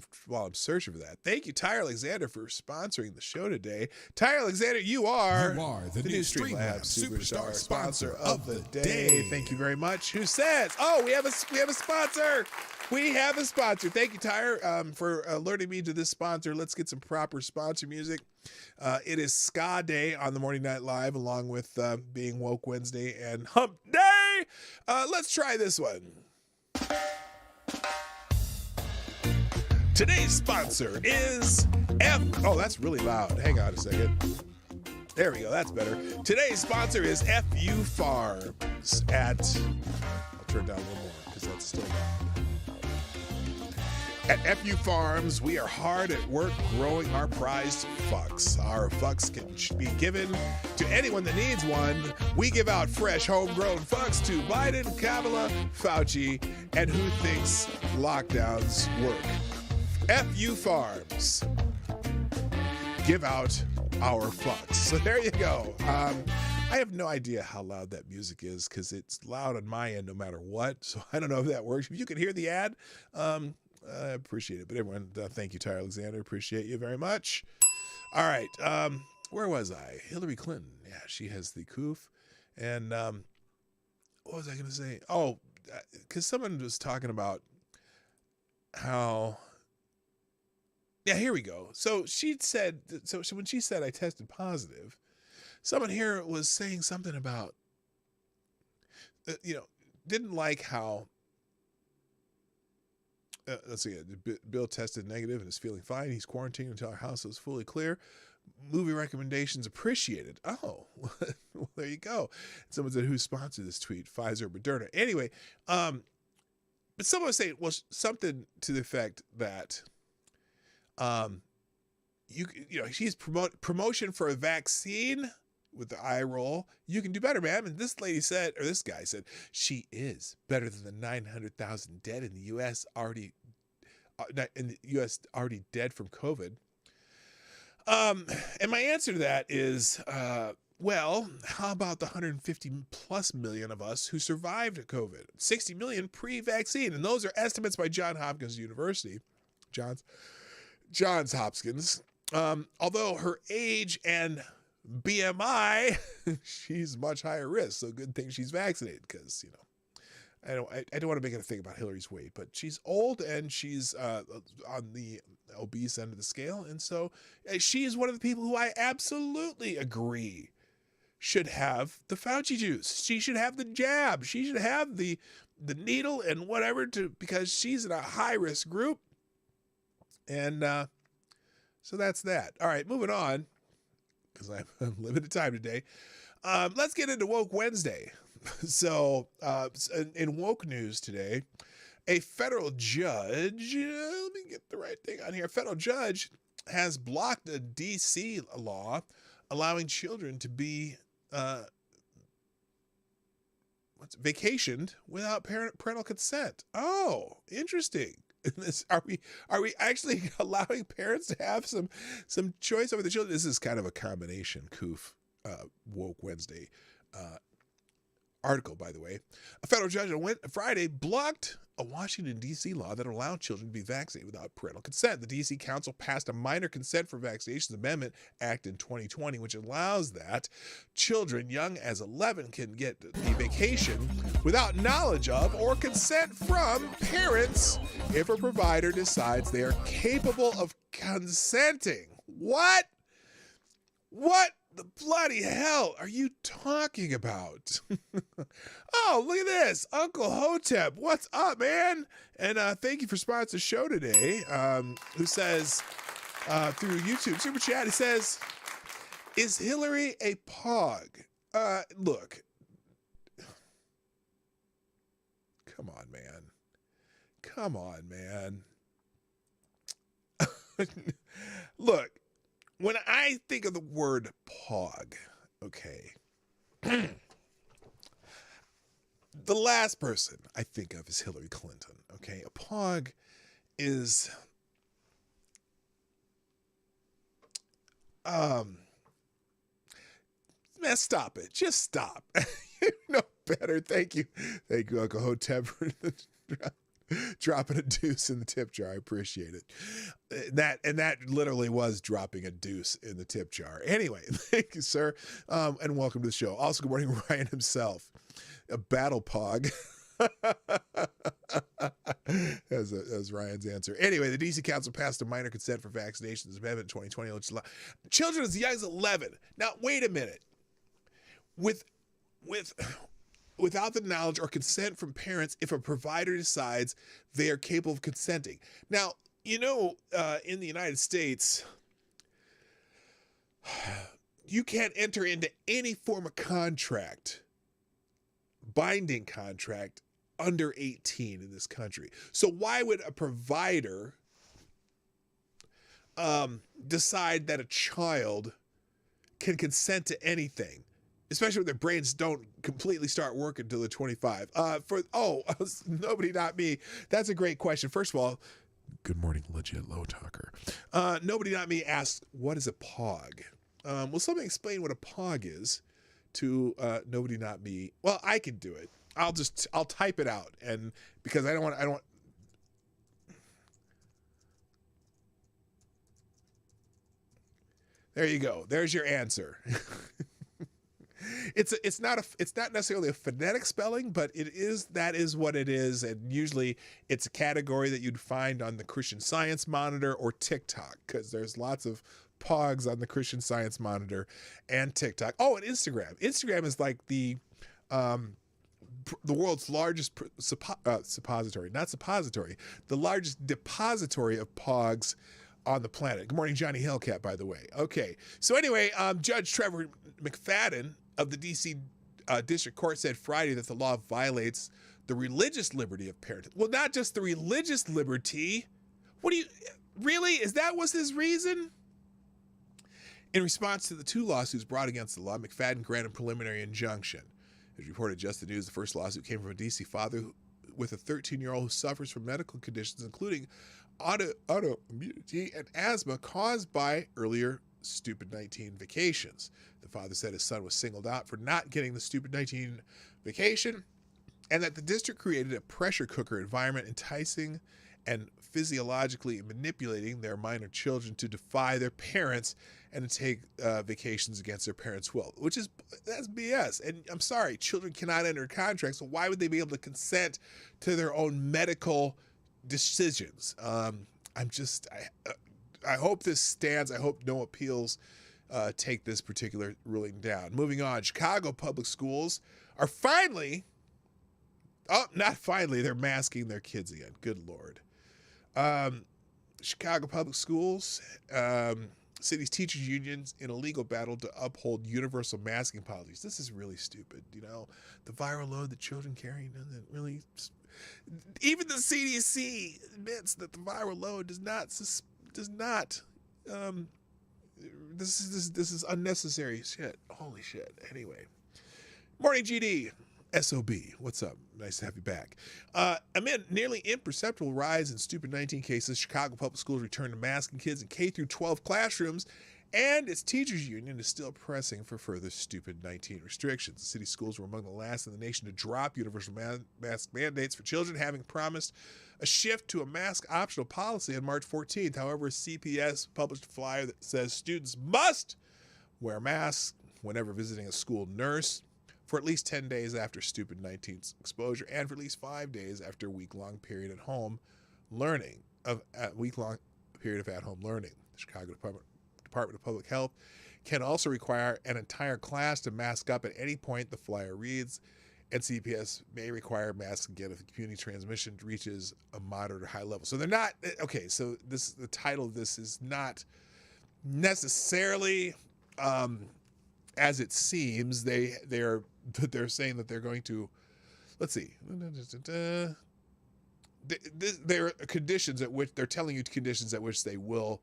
I'm searching for that, thank you, Tyre Alexander, for sponsoring the show today. Tyre Alexander, you are the new Streamlabs Superstar sponsor of the day. Thank you very much. Who says? Oh, we have a sponsor. We have a sponsor. Thank you, Tyre, for alerting me to this sponsor. Let's get some proper sponsor music. It is Ska Day on the Morning Night Live, along with being Woke Wednesday and Hump Day. Let's try this one. Today's sponsor is Oh, that's really loud. Hang on a second. There we go. That's better. Today's sponsor is FU Farms at... I'll turn it down a little more because that's still loud. At FU Farms, we are hard at work growing our prized fucks. Our fucks can be given to anyone that needs one. We give out fresh, homegrown fucks to Biden, Kamala, Fauci, and who thinks lockdowns work. FU Farms. Give out our fucks. So there you go. I have no idea how loud that music is because it's loud on my end no matter what. So I don't know if that works. If you can hear the ad, I appreciate it. But everyone, thank you, Ty Alexander. Appreciate you very much. All right. Where was I? Hillary Clinton. Yeah, she has the coof. And what was I going to say? Oh, because someone was talking about how... Yeah, here we go. So she said, so when she said I tested positive, someone here was saying something about, didn't like how, let's see, Bill tested negative and is feeling fine. He's quarantined until our house is fully clear. Movie recommendations appreciated. Oh, well, there you go. Someone said, who sponsored this tweet? Pfizer or Moderna? Anyway, but someone was saying, well, something to the effect that, she's promotion for a vaccine with the eye roll. You can do better, man. And this lady said, or this guy said, she is better than the 900,000 dead in the U.S. already dead from COVID. And my answer to that is, well, how about the 150 plus million of us who survived COVID? 60 million pre-vaccine. And those are estimates by Johns Hopkins University. Johns Hopkins. Although her age and BMI, she's much higher risk. So good thing she's vaccinated because, I don't want to make it a thing about Hillary's weight, but she's old and she's on the obese end of the scale. And so she is one of the people who I absolutely agree should have the Fauci juice. She should have the jab. She should have the needle and whatever because she's in a high risk group. And so that's that. All right, moving on, because I have limited time today. Let's get into Woke Wednesday. So in woke news today, a federal judge, let me get the right thing on here. A federal judge has blocked a D.C. law allowing children to be vacationed without parental consent. Oh, interesting. Are we actually allowing parents to have some choice over the children? This is kind of a combination Woke Wednesday article, by the way. A federal judge on Friday blocked a Washington, D.C. law that allowed children to be vaccinated without parental consent. The D.C. Council passed a Minor Consent for Vaccinations Amendment Act in 2020, which allows that children young as 11 can get a vacation without knowledge of or consent from parents if a provider decides they are capable of consenting. What? What the bloody hell are you talking about? Oh, look at this. Uncle Hotep, what's up, man? And thank you for sponsoring the show today. Who says, through YouTube Super Chat, he says, is Hillary a pog? Look. Come on, man. Come on, man. Look. When I think of the word pog, okay, the last person I think of is Hillary Clinton, okay? A pog is, man, stop it. Just stop. You know better. Thank you. Thank you, Uncle Hotep, for dropping a deuce in the tip jar. I appreciate it. That literally was dropping a deuce in the tip jar. Anyway, thank you, sir. And welcome to the show. Also, good morning, Ryan himself. A battle pog. As Ryan's answer. Anyway, the D.C. Council passed a Minor Consent for Vaccinations Amendment in 2020, which allowed children as young as 11. Now, wait a minute. Without the knowledge or consent from parents if a provider decides they are capable of consenting. Now, in the United States, you can't enter into any form of contract, binding contract, under 18 in this country. So why would a provider decide that a child can consent to anything, especially when their brains don't completely start working until they're 25? Nobody, not me. That's a great question. First of all, good morning, legit low talker. Nobody, not me asked, what is a POG? Will somebody explain what a POG is to nobody, not me? Well, I can do it. I'll type it out, and because I don't want. There you go. There's your answer. It's not necessarily a phonetic spelling, but that is what it is, and usually it's a category that you'd find on the Christian Science Monitor or TikTok, because there's lots of POGs on the Christian Science Monitor and TikTok. Oh, and Instagram. Instagram is like the world's largest the largest depository of POGs on the planet. Good morning, Johnny Hellcat, by the way. Okay, so anyway, Judge Trevor McFadden of the D.C. District Court said Friday that the law violates the religious liberty of parenting. Well, not just the religious liberty. Really? Was his reason? In response to the 2 lawsuits brought against the law, McFadden granted preliminary injunction. As reported Just the News, the first lawsuit came from a D.C. father with a 13-year-old who suffers from medical conditions, including autoimmunity and asthma caused by earlier Stupid 19 vacations. The father said his son was singled out for not getting the Stupid 19 vacation, and that the district created a pressure cooker environment, enticing and physiologically manipulating their minor children to defy their parents and to take vacations against their parents' will, that's BS. And I'm sorry, children cannot enter contracts, so why would they be able to consent to their own medical decisions? I hope this stands. I hope no appeals take this particular ruling down. Moving on, Chicago public schools are they're masking their kids again. Good Lord. Chicago public schools, city's teachers unions in a legal battle to uphold universal masking policies. This is really stupid. The viral load that children carry doesn't really. Even the CDC admits that the viral load does not. This is unnecessary shit. Holy shit. Anyway, morning GD. SOB, what's up? Nice to have you back. Amid nearly imperceptible rise in Stupid 19 cases, Chicago public schools return to masking kids in K-12 classrooms, and its teachers union is still pressing for further Stupid 19 restrictions. The city schools were among the last in the nation to drop universal mask mandates for children, having promised a shift to a mask optional policy on March 14th. However, CPS published a flyer that says students must wear masks whenever visiting a school nurse, for at least 10 days after Stupid 19's exposure, and for at least 5 days after a week-long period at home learning of at-home learning. The Chicago Department of Public Health can also require an entire class to mask up at any point, the flyer reads, and CPS may require masks again if the community transmission reaches a moderate or high level. So they're not, okay, so the title of this is not necessarily as it seems. They're saying that they're going to, let's see, there are conditions at which they're telling you conditions at which they will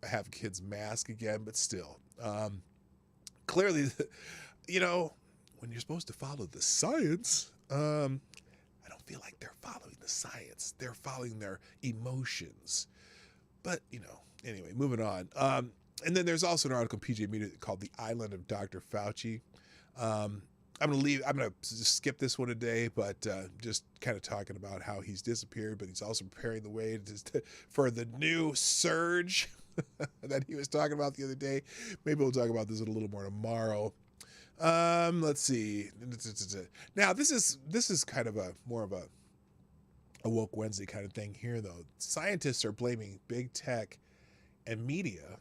have kids mask again, but still, clearly, when you're supposed to follow the science, I don't feel like they're following the science. They're following their emotions. But, anyway, moving on. And then there's also an article in PJ Media called The Island of Dr. Fauci. I'm going to just skip this one today, but just kind of talking about how he's disappeared, but he's also preparing the way for the new surge that he was talking about the other day. Maybe we'll talk about this a little more tomorrow. Let's see. Now, this is kind of more of a woke Wednesday kind of thing here, though. Scientists are blaming big tech and media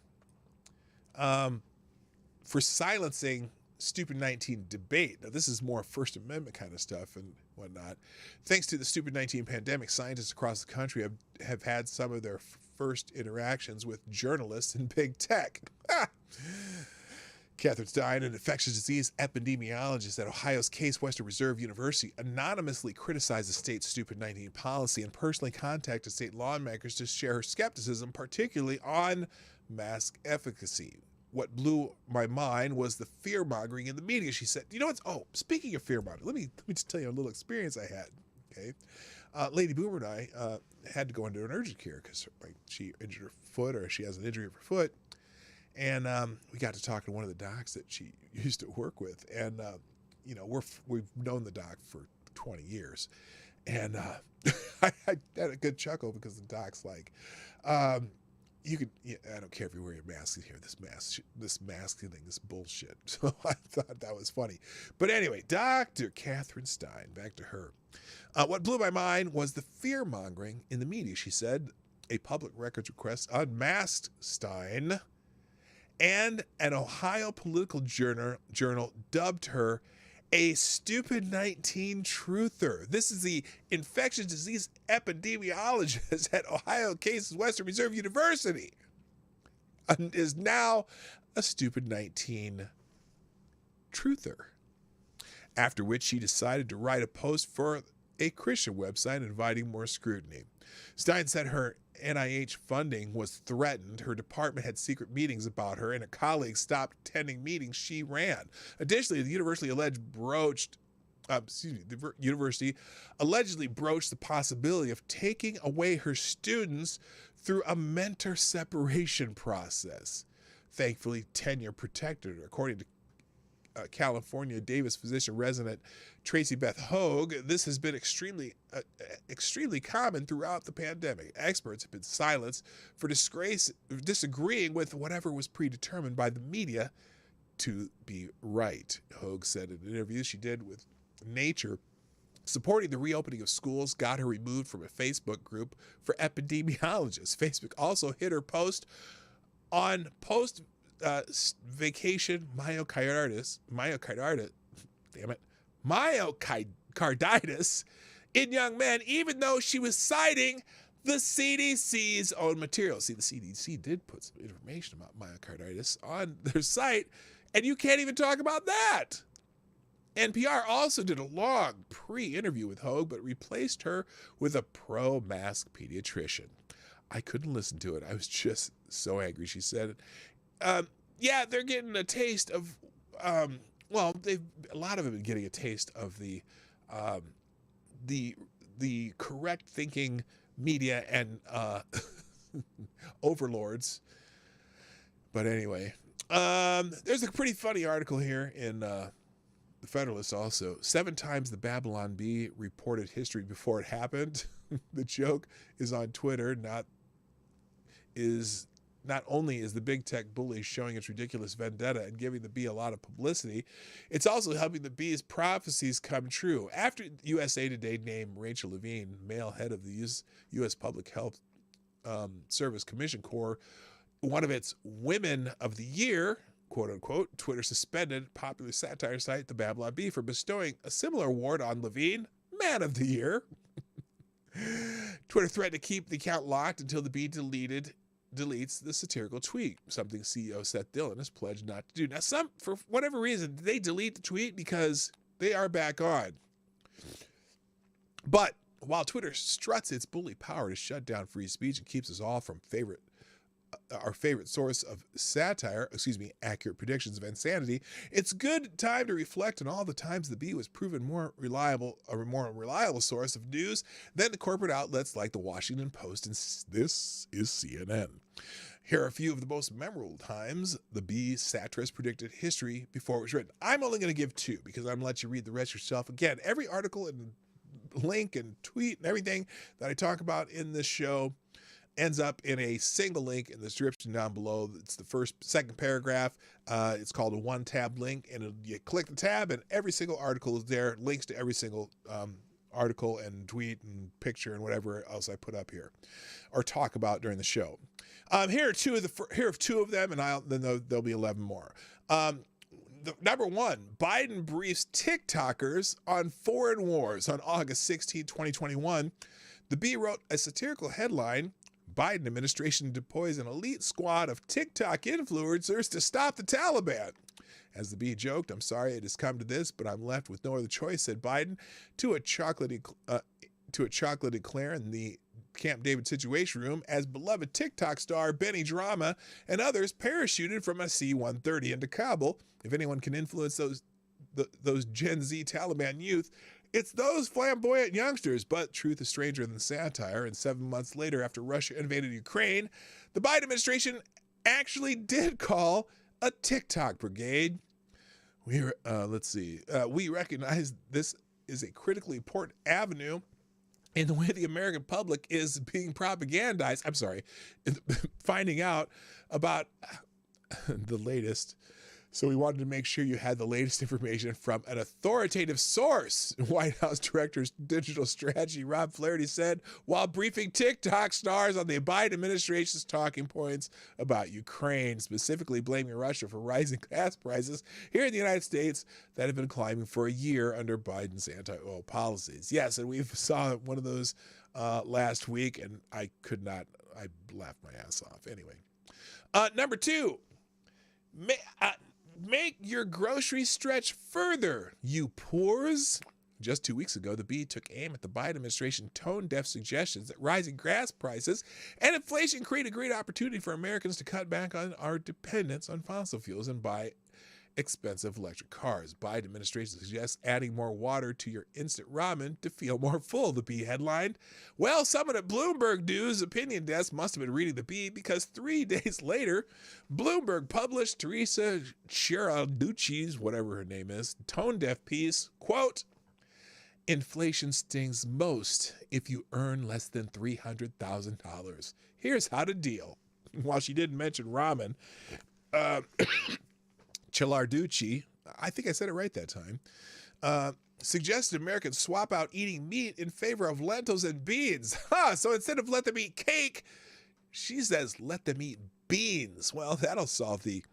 for silencing Stupid 19 debate. Now, this is more First Amendment kind of stuff and whatnot. Thanks to the Stupid 19 pandemic, scientists across the country have had some of their first interactions with journalists in big tech. Catherine Stein, an infectious disease epidemiologist at Ohio's Case Western Reserve University, anonymously criticized the state's Stupid 19 policy and personally contacted state lawmakers to share her skepticism, particularly on mask efficacy. What blew my mind was the fear-mongering in the media, she said. You know what's... Oh, speaking of fear-mongering, let me just tell you a little experience I had, okay? Lady Boomer and I had to go into an urgent care because she injured her foot, or she has an injury of her foot. And we got to talk to one of the docs that she used to work with. And, you know, we've known the doc for 20 years. And I had a good chuckle because the doc's like, you could, yeah, I don't care if you wear your mask in here. This mask thing is bullshit. So I thought that was funny. But anyway, Dr. Catherine Stein, back to her. What blew my mind was the fear-mongering in the media. She said a public records request unmasked Stein, and an Ohio political journal dubbed her a Stupid 19 truther. This is the infectious disease epidemiologist at Ohio Case Western Reserve University, and is now a Stupid 19 truther. After which she decided to write a post for a Christian website inviting more scrutiny. Stein said her NIH funding was threatened, her department had secret meetings about her, and her colleagues stopped attending meetings she ran. Additionally, the university allegedly broached the possibility of taking away her students through a mentor separation process. Thankfully, tenure protected her. According to California Davis physician resident Tracy Beth Hogue, this has been extremely common throughout the pandemic. Experts have been silenced for disagreeing with whatever was predetermined by the media to be right. Hogue said in an interview she did with Nature, supporting the reopening of schools got her removed from a Facebook group for epidemiologists. Facebook also hit her post on vacation myocarditis in young men, even though she was citing the CDC's own material. See, the CDC did put some information about myocarditis on their site, and you can't even talk about that. NPR also did a long pre-interview with Hogue, but replaced her with a pro-mask pediatrician. I couldn't listen to it. I was just so angry, she said. Yeah, they're getting a taste of, a lot of them have been getting a taste of the correct thinking media and overlords. But anyway, there's a pretty funny article here in the Federalist also. 7 times the Babylon Bee reported history before it happened. The joke is on Twitter, not only is the big tech bully showing its ridiculous vendetta and giving the bee a lot of publicity, it's also helping the bee's prophecies come true. After USA Today named Rachel Levine, male head of the U.S. Public Health Service Commission Corps, one of its Women of the Year, quote unquote, Twitter suspended popular satire site The Babylon Bee for bestowing a similar award on Levine, Man of the Year. Twitter threatened to keep the account locked until the bee deletes the satirical tweet, something CEO Seth Dillon has pledged not to do. Now, for whatever reason, they delete the tweet because they are back on. But while Twitter struts its bully power to shut down free speech and keeps us all from our favorite source of satire, accurate predictions of insanity, it's a good time to reflect on all the times the Bee was proven a more reliable source of news than the corporate outlets like the Washington Post and this is CNN. Here are a few of the most memorable times the Bee satirist predicted history before it was written. I'm only going to give 2 because I'm going to let you read the rest yourself. Again, every article and link and tweet and everything that I talk about in this show ends up in a single link in the description down below. It's the second paragraph. It's called a one-tab link, and you click the tab, and every single article is there. Links to every single article and tweet and picture and whatever else I put up here or talk about during the show. Here are two of them, and then there'll be 11 more. Number 1, Biden briefs TikTokers on foreign wars. On August 16, 2021, the Bee wrote a satirical headline: Biden administration deploys an elite squad of TikTok influencers to stop the Taliban. As the Bee joked, "I'm sorry it has come to this, but I'm left with no other choice," said Biden to a chocolatey Claire in the Camp David Situation Room as beloved TikTok star Benny Drama and others parachuted from a C-130 into Kabul. If anyone can influence those Gen Z Taliban youth, it's those flamboyant youngsters. But truth is stranger than satire, and 7 months later, after Russia invaded Ukraine, the Biden administration actually did call a TikTok brigade. We recognize this is a critically important avenue in the way the American public is being propagandized. I'm sorry, finding out about the latest. So we wanted to make sure you had the latest information from an authoritative source. White House Director's Digital Strategy Rob Flaherty said while briefing TikTok stars on the Biden administration's talking points about Ukraine, specifically blaming Russia for rising gas prices here in the United States that have been climbing for a year under Biden's anti-oil policies. Yes, and we saw one of those last week, and I laughed my ass off. Anyway, number 2, make your groceries stretch further, you poors. Just 2 weeks ago, the Bee took aim at the Biden administration tone-deaf suggestions that rising gas prices and inflation create a great opportunity for Americans to cut back on our dependence on fossil fuels and buy expensive electric cars. Biden administration suggests adding more water to your instant ramen to feel more full, the Bee headlined. Well, someone at Bloomberg News opinion desk must have been reading the Bee, because 3 days later, Bloomberg published Teresa Chiaralducci's, whatever her name is, tone-deaf piece, quote, "Inflation stings most if you earn less than $300,000. Here's how to deal." While she didn't mention ramen, Chiaralducci, I think I said it right that time, suggested Americans swap out eating meat in favor of lentils and beans. So instead of let them eat cake, she says let them eat beans. Well, that'll solve the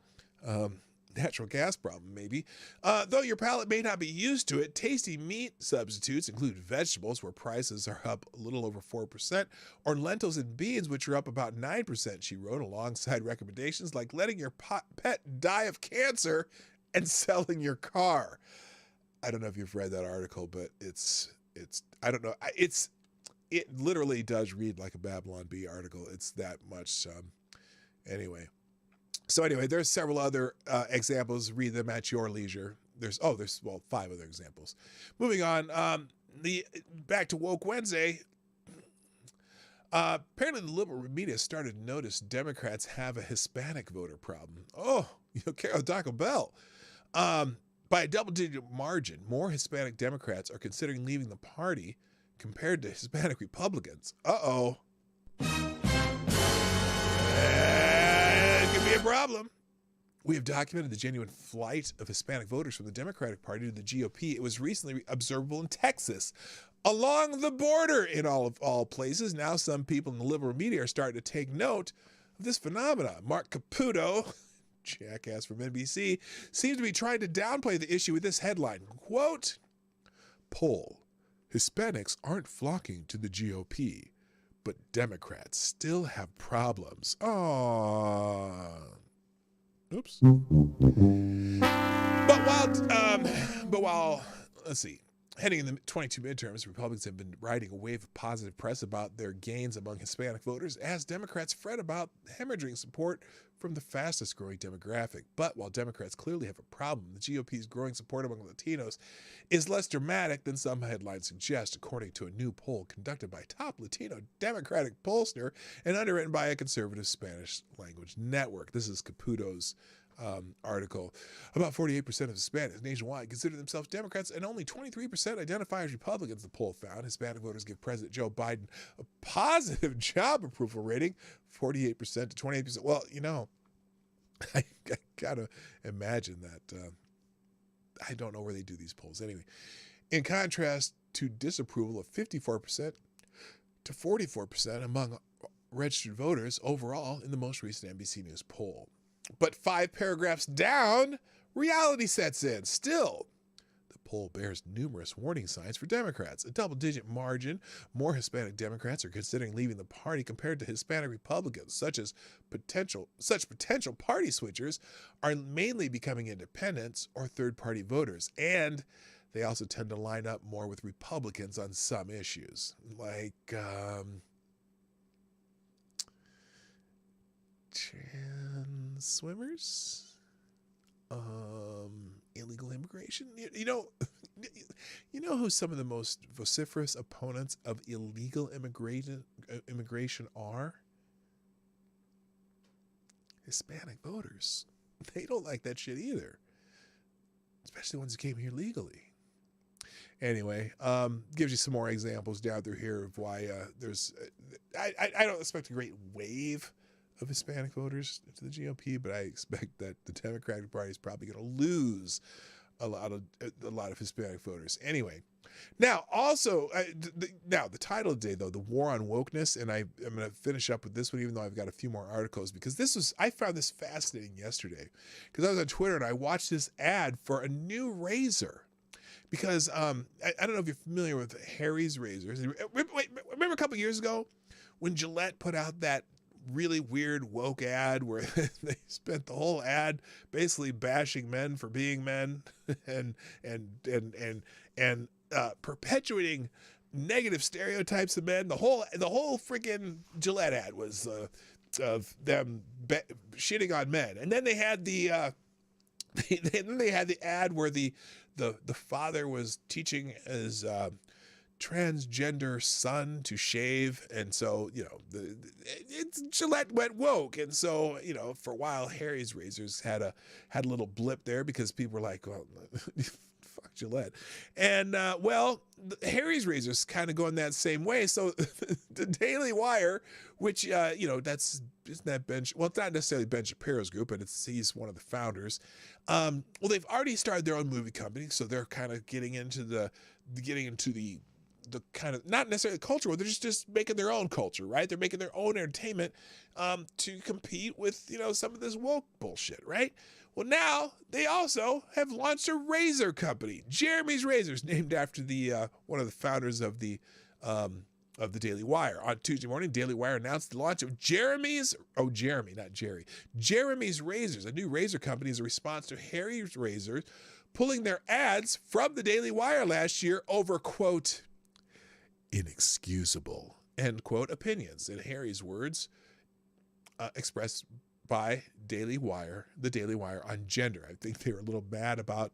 natural gas problem, maybe. Though your palate may not be used to it, tasty meat substitutes include vegetables, where prices are up a little over 4%, or lentils and beans, which are up about 9%, she wrote, alongside recommendations like letting your pet die of cancer and selling your car. I don't know if you've read that article, but I don't know. It literally does read like a Babylon Bee article. It's that much. Anyway, there's several other examples. Read them at your leisure. There's 5 other examples. Moving on, back to Woke Wednesday. Apparently, the liberal media started to notice Democrats have a Hispanic voter problem. Taco Bell. By a double-digit margin, more Hispanic Democrats are considering leaving the party compared to Hispanic Republicans. It could be a problem. We have documented the genuine flight of Hispanic voters from the Democratic Party to the GOP. It was recently observable in Texas, along the border in all places. Now some people in the liberal media are starting to take note of this phenomenon. Mark Caputo, jackass from NBC, seems to be trying to downplay the issue with this headline. Quote, "Poll, Hispanics aren't flocking to the GOP, but Democrats still have problems." Oops. But while let's see, heading in the 22 midterms, Republicans have been riding a wave of positive press about their gains among Hispanic voters as Democrats fret about hemorrhaging support from the fastest growing demographic. But while Democrats clearly have a problem, the GOP's growing support among Latinos is less dramatic than some headlines suggest, according to a new poll conducted by top Latino Democratic pollster and underwritten by a conservative Spanish language network. This is Caputo's article. About 48% of Hispanics nationwide consider themselves Democrats, and only 23% identify as Republicans, the poll found. Hispanic voters give President Joe Biden a positive job approval rating, 48% to 28%. Well, I gotta imagine that. I don't know where they do these polls. Anyway, in contrast to disapproval of 54% to 44% among registered voters overall in the most recent NBC News poll. But 5 paragraphs down, reality sets in. Still, the poll bears numerous warning signs for Democrats. A double-digit margin, more Hispanic Democrats are considering leaving the party compared to Hispanic Republicans. Such potential party switchers are mainly becoming independents or third-party voters, and they also tend to line up more with Republicans on some issues, like trans swimmers, illegal immigration. You know who some of the most vociferous opponents of illegal immigration are? Hispanic voters. They don't like that shit either, especially ones who came here legally. Anyway, gives you some more examples down through here of why there's. I don't expect a great wave of Hispanic voters to the GOP, but I expect that the Democratic Party is probably going to lose a lot of Hispanic voters. Anyway, now also the title of the day, though, the war on wokeness, and I'm going to finish up with this one, even though I've got a few more articles, because I found this fascinating yesterday because I was on Twitter and I watched this ad for a new razor. Because I don't know if you're familiar with Harry's razors. Remember a couple years ago when Gillette put out that really weird woke ad where they spent the whole ad basically bashing men for being men and perpetuating negative stereotypes of men. The whole freaking Gillette ad was of them shitting on men. And then they had the ad where the father was teaching his transgender son to shave, and so Gillette went woke, and so for a while Harry's razors had a little blip there because people were like, well, fuck Gillette, and Harry's razors kind of going that same way. So the Daily Wire, which isn't that Ben? Well, it's not necessarily Ben Shapiro's group, but he's one of the founders. They've already started their own movie company, so they're kind of getting into the kind of not necessarily culture, they're just making their own culture, right? They're making their own entertainment to compete with some of this woke bullshit, right? Well, now they also have launched a razor company, Jeremy's Razors, named after the one of the founders of the Daily Wire. On Tuesday morning, Daily Wire announced the launch of Jeremy's Razors, a new razor company, as a response to Harry's Razors pulling their ads from the Daily Wire last year over, quote, inexcusable, end quote, opinions, in Harry's words, expressed by the Daily Wire on gender. I think they were a little mad about,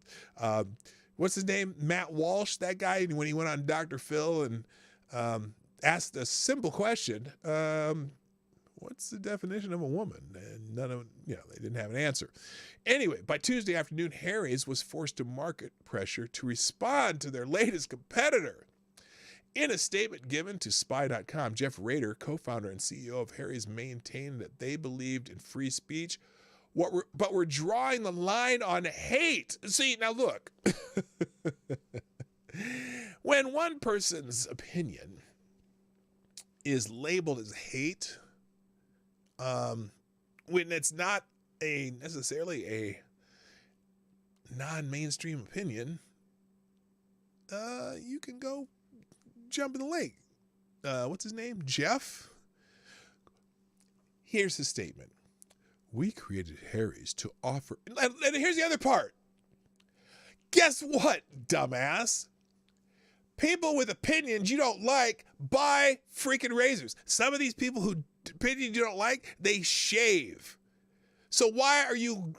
what's his name? Matt Walsh, that guy, when he went on Dr. Phil and asked a simple question, what's the definition of a woman? And they didn't have an answer. Anyway, by Tuesday afternoon, Harry's was forced to market pressure to respond to their latest competitor. In a statement given to Spy.com, Jeff Rader, co-founder and CEO of Harry's, maintained that they believed in free speech, but were drawing the line on hate. See, now look, when one person's opinion is labeled as hate, when it's not necessarily a non-mainstream opinion, you can go jump in the lake. What's his name? Jeff? Here's his statement. We created Harry's to offer... And here's the other part. Guess what, dumbass? People with opinions you don't like buy freaking razors. Some of these people who opinions you don't like, they shave. So why are you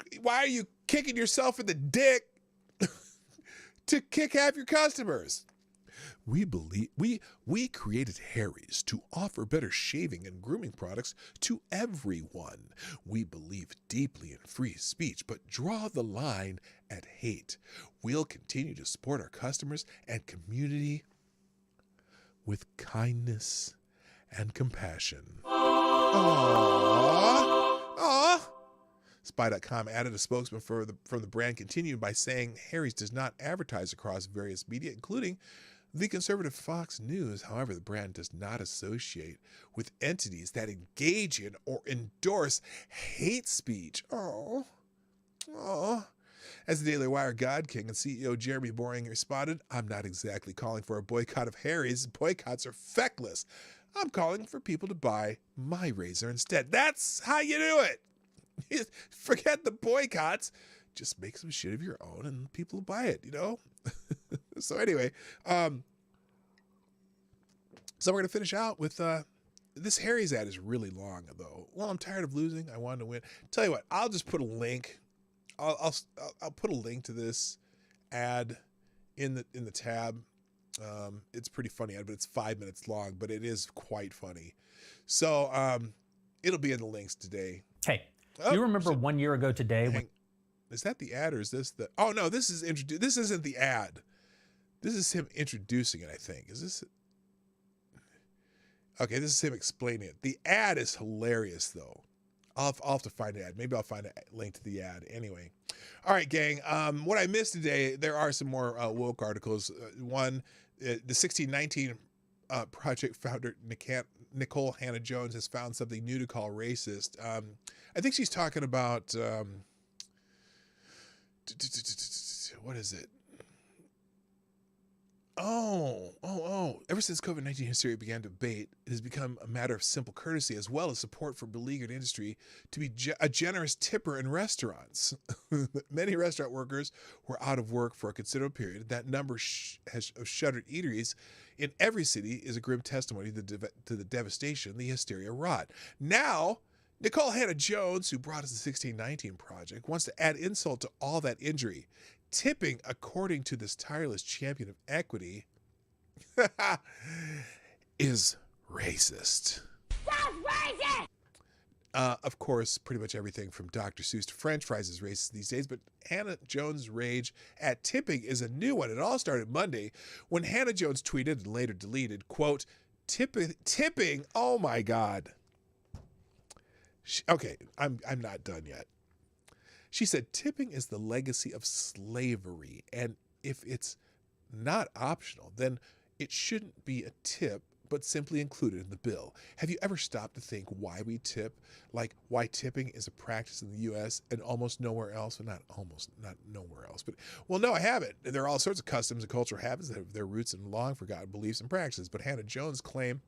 kicking yourself in the dick to kick half your customers? We created Harry's to offer better shaving and grooming products to everyone. We believe deeply in free speech, but draw the line at hate. We'll continue to support our customers and community with kindness and compassion. Aww. Spy.com added a spokesman from the brand continued by saying Harry's does not advertise across various media, including the conservative Fox News. However, the brand does not associate with entities that engage in or endorse hate speech. As the Daily Wire God King and CEO Jeremy Boring responded, I'm not exactly calling for a boycott of Harry's. Boycotts are feckless. I'm calling for people to buy my razor instead. That's how you do it. Forget the boycotts. Just make some shit of your own and people will buy it, you know? So anyway, so we're going to finish out with this Harry's ad is really long, though. Well, I'm tired of losing. I wanted to win. Tell you what, I'll just put a link. I'll put a link to this ad in the tab. It's pretty funny ad, but it's 5 minutes long, but it is quite funny. So it'll be in the links today. Hey, do you remember 1 year ago today? Is that the ad or is this the? Oh no, this isn't the ad. This is him introducing it. I think is this. Okay, this is him explaining it. The ad is hilarious though. I'll have to find an ad. Maybe I'll find a link to the ad. Anyway, all right, gang. What I missed today, there are some more woke articles. One, the 1619 Project founder Nicole Hannah-Jones has found something new to call racist. I think she's talking about what is it? Ever since COVID-19 hysteria began to abate, it has become a matter of simple courtesy as well as support for beleaguered industry to be a generous tipper in restaurants. Many restaurant workers were out of work for a considerable period. That number of shuttered eateries in every city is a grim testimony to the devastation the hysteria wrought. Now, Nicole Hannah-Jones, who brought us the 1619 Project, wants to add insult to all that injury. Tipping, according to this tireless champion of equity, is racist. That's racist! Of course, pretty much everything from Dr. Seuss to French fries is racist these days, but Hannah-Jones' rage at tipping is a new one. It all started Monday when Hannah-Jones tweeted and later deleted, quote, tipping, oh my God. Okay, I'm not done yet. She said, tipping is the legacy of slavery, and if it's not optional, then it shouldn't be a tip, but simply included in the bill. Have you ever stopped to think why we tip? Like why tipping is a practice in the U.S. and almost nowhere else? Well, not nowhere else, but well, no, I haven't. There are all sorts of customs and cultural habits that have their roots in long forgotten beliefs and practices, but Hannah-Jones claimed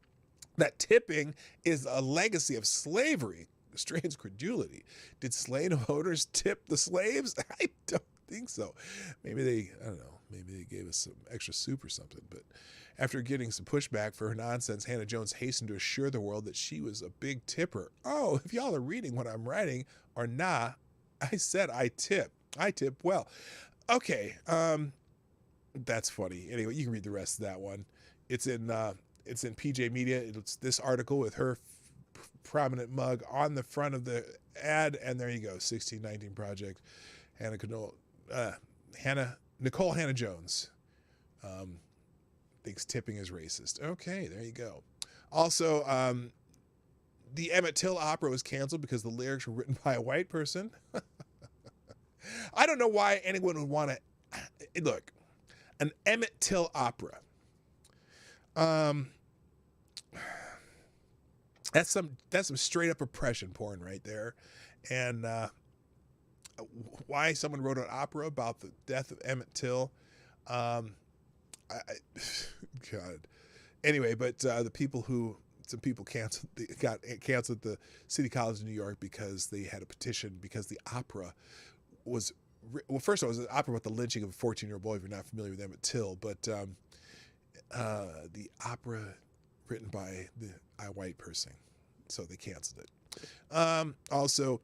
that tipping is a legacy of slavery. Strange credulity. Did slave owners tip the slaves? I don't think so. Maybe they gave us some extra soup or something. But after getting some pushback for her nonsense, Hannah-Jones hastened to assure the world that she was a big tipper. Oh, if y'all are reading what I'm writing or nah, I said I tip. I tip well. Okay, that's funny. Anyway, you can read the rest of that one. It's in PJ Media. It's this article with her prominent mug on the front of the ad, and there you go. 1619 Project. Nicole Hannah-Jones thinks tipping is racist. Okay, there you go. Also, the Emmett Till opera was canceled because the lyrics were written by a white person. I don't know why anyone would want to look. An Emmett Till opera. That's some straight up oppression porn right there. And why someone wrote an opera about the death of Emmett Till, God. Anyway, but some people got canceled at the City College of New York because they had a petition because the opera was, well, first of all, it was an opera about the lynching of a 14-year-old boy, if you're not familiar with Emmett Till, but the opera written by a white person, so they canceled it. Also,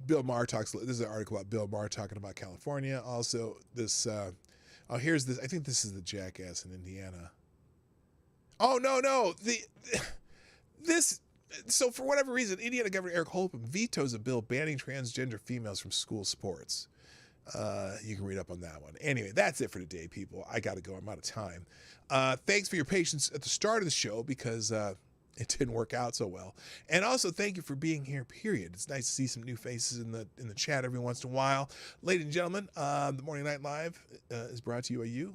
Bill Maher talks. This is an article about Bill Maher talking about California. Also, this. Here's this. I think this is the jackass in Indiana. Oh no! This. So for whatever reason, Indiana Governor Eric Holcomb vetoes a bill banning transgender females from school sports. You can read up on that one. Anyway, that's it for today, people. I got to go. I'm out of time. Thanks for your patience at the start of the show because it didn't work out so well. And also, thank you for being here, period. It's nice to see some new faces in the chat every once in a while. Ladies and gentlemen, the Morning Night Live is brought to you by you.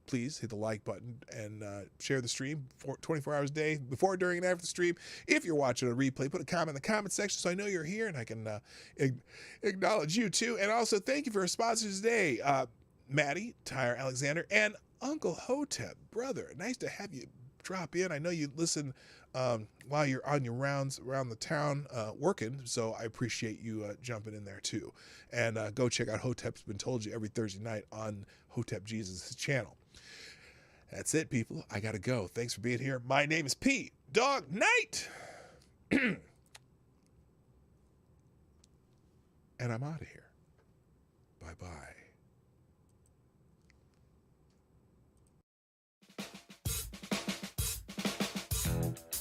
please hit the like button and share the stream for 24 hours a day, before, during, and after the stream. If you're watching a replay, put a comment in the comment section so I know you're here and I can acknowledge you too. And also thank you for our sponsors today, Maddie, Tyre Alexander, and Uncle Hotep. Brother, nice to have you drop in. I know you listen while you're on your rounds around the town working, so I appreciate you jumping in there too. And go check out Hotep's Been Told You every Thursday night on Hotep Jesus' channel. That's it, people. I gotta go. Thanks for being here. My name is Dawg Knight. And I'm out of here. Bye-bye.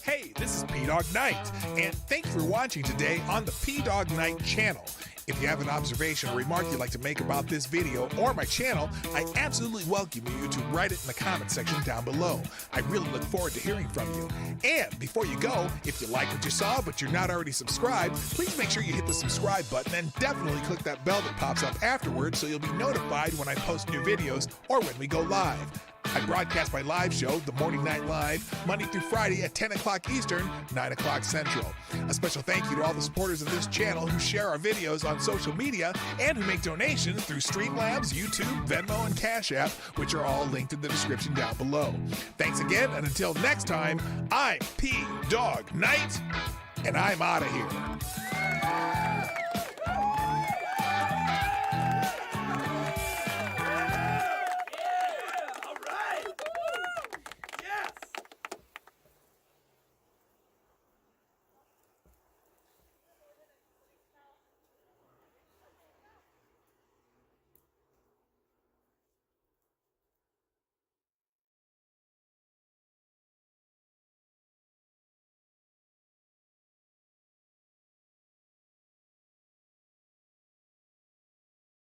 Hey, this is PDawgKnight, and thank you for watching today on the PDawgKnight channel. If you have an observation or remark you'd like to make about this video or my channel, I absolutely welcome you to write it in the comment section down below. I really look forward to hearing from you. And before you go, if you like what you saw but you're not already subscribed, please make sure you hit the subscribe button and definitely click that bell that pops up afterwards so you'll be notified when I post new videos or when we go live. I broadcast my live show, The Morning Night Live, Monday through Friday at 10 o'clock Eastern, 9 o'clock Central. A special thank you to all the supporters of this channel who share our videos on social media and who make donations through Streamlabs, YouTube, Venmo, and Cashapp, which are all linked in the description down below. Thanks again, and until next time, I'm PDawgKnight, and I'm out of here.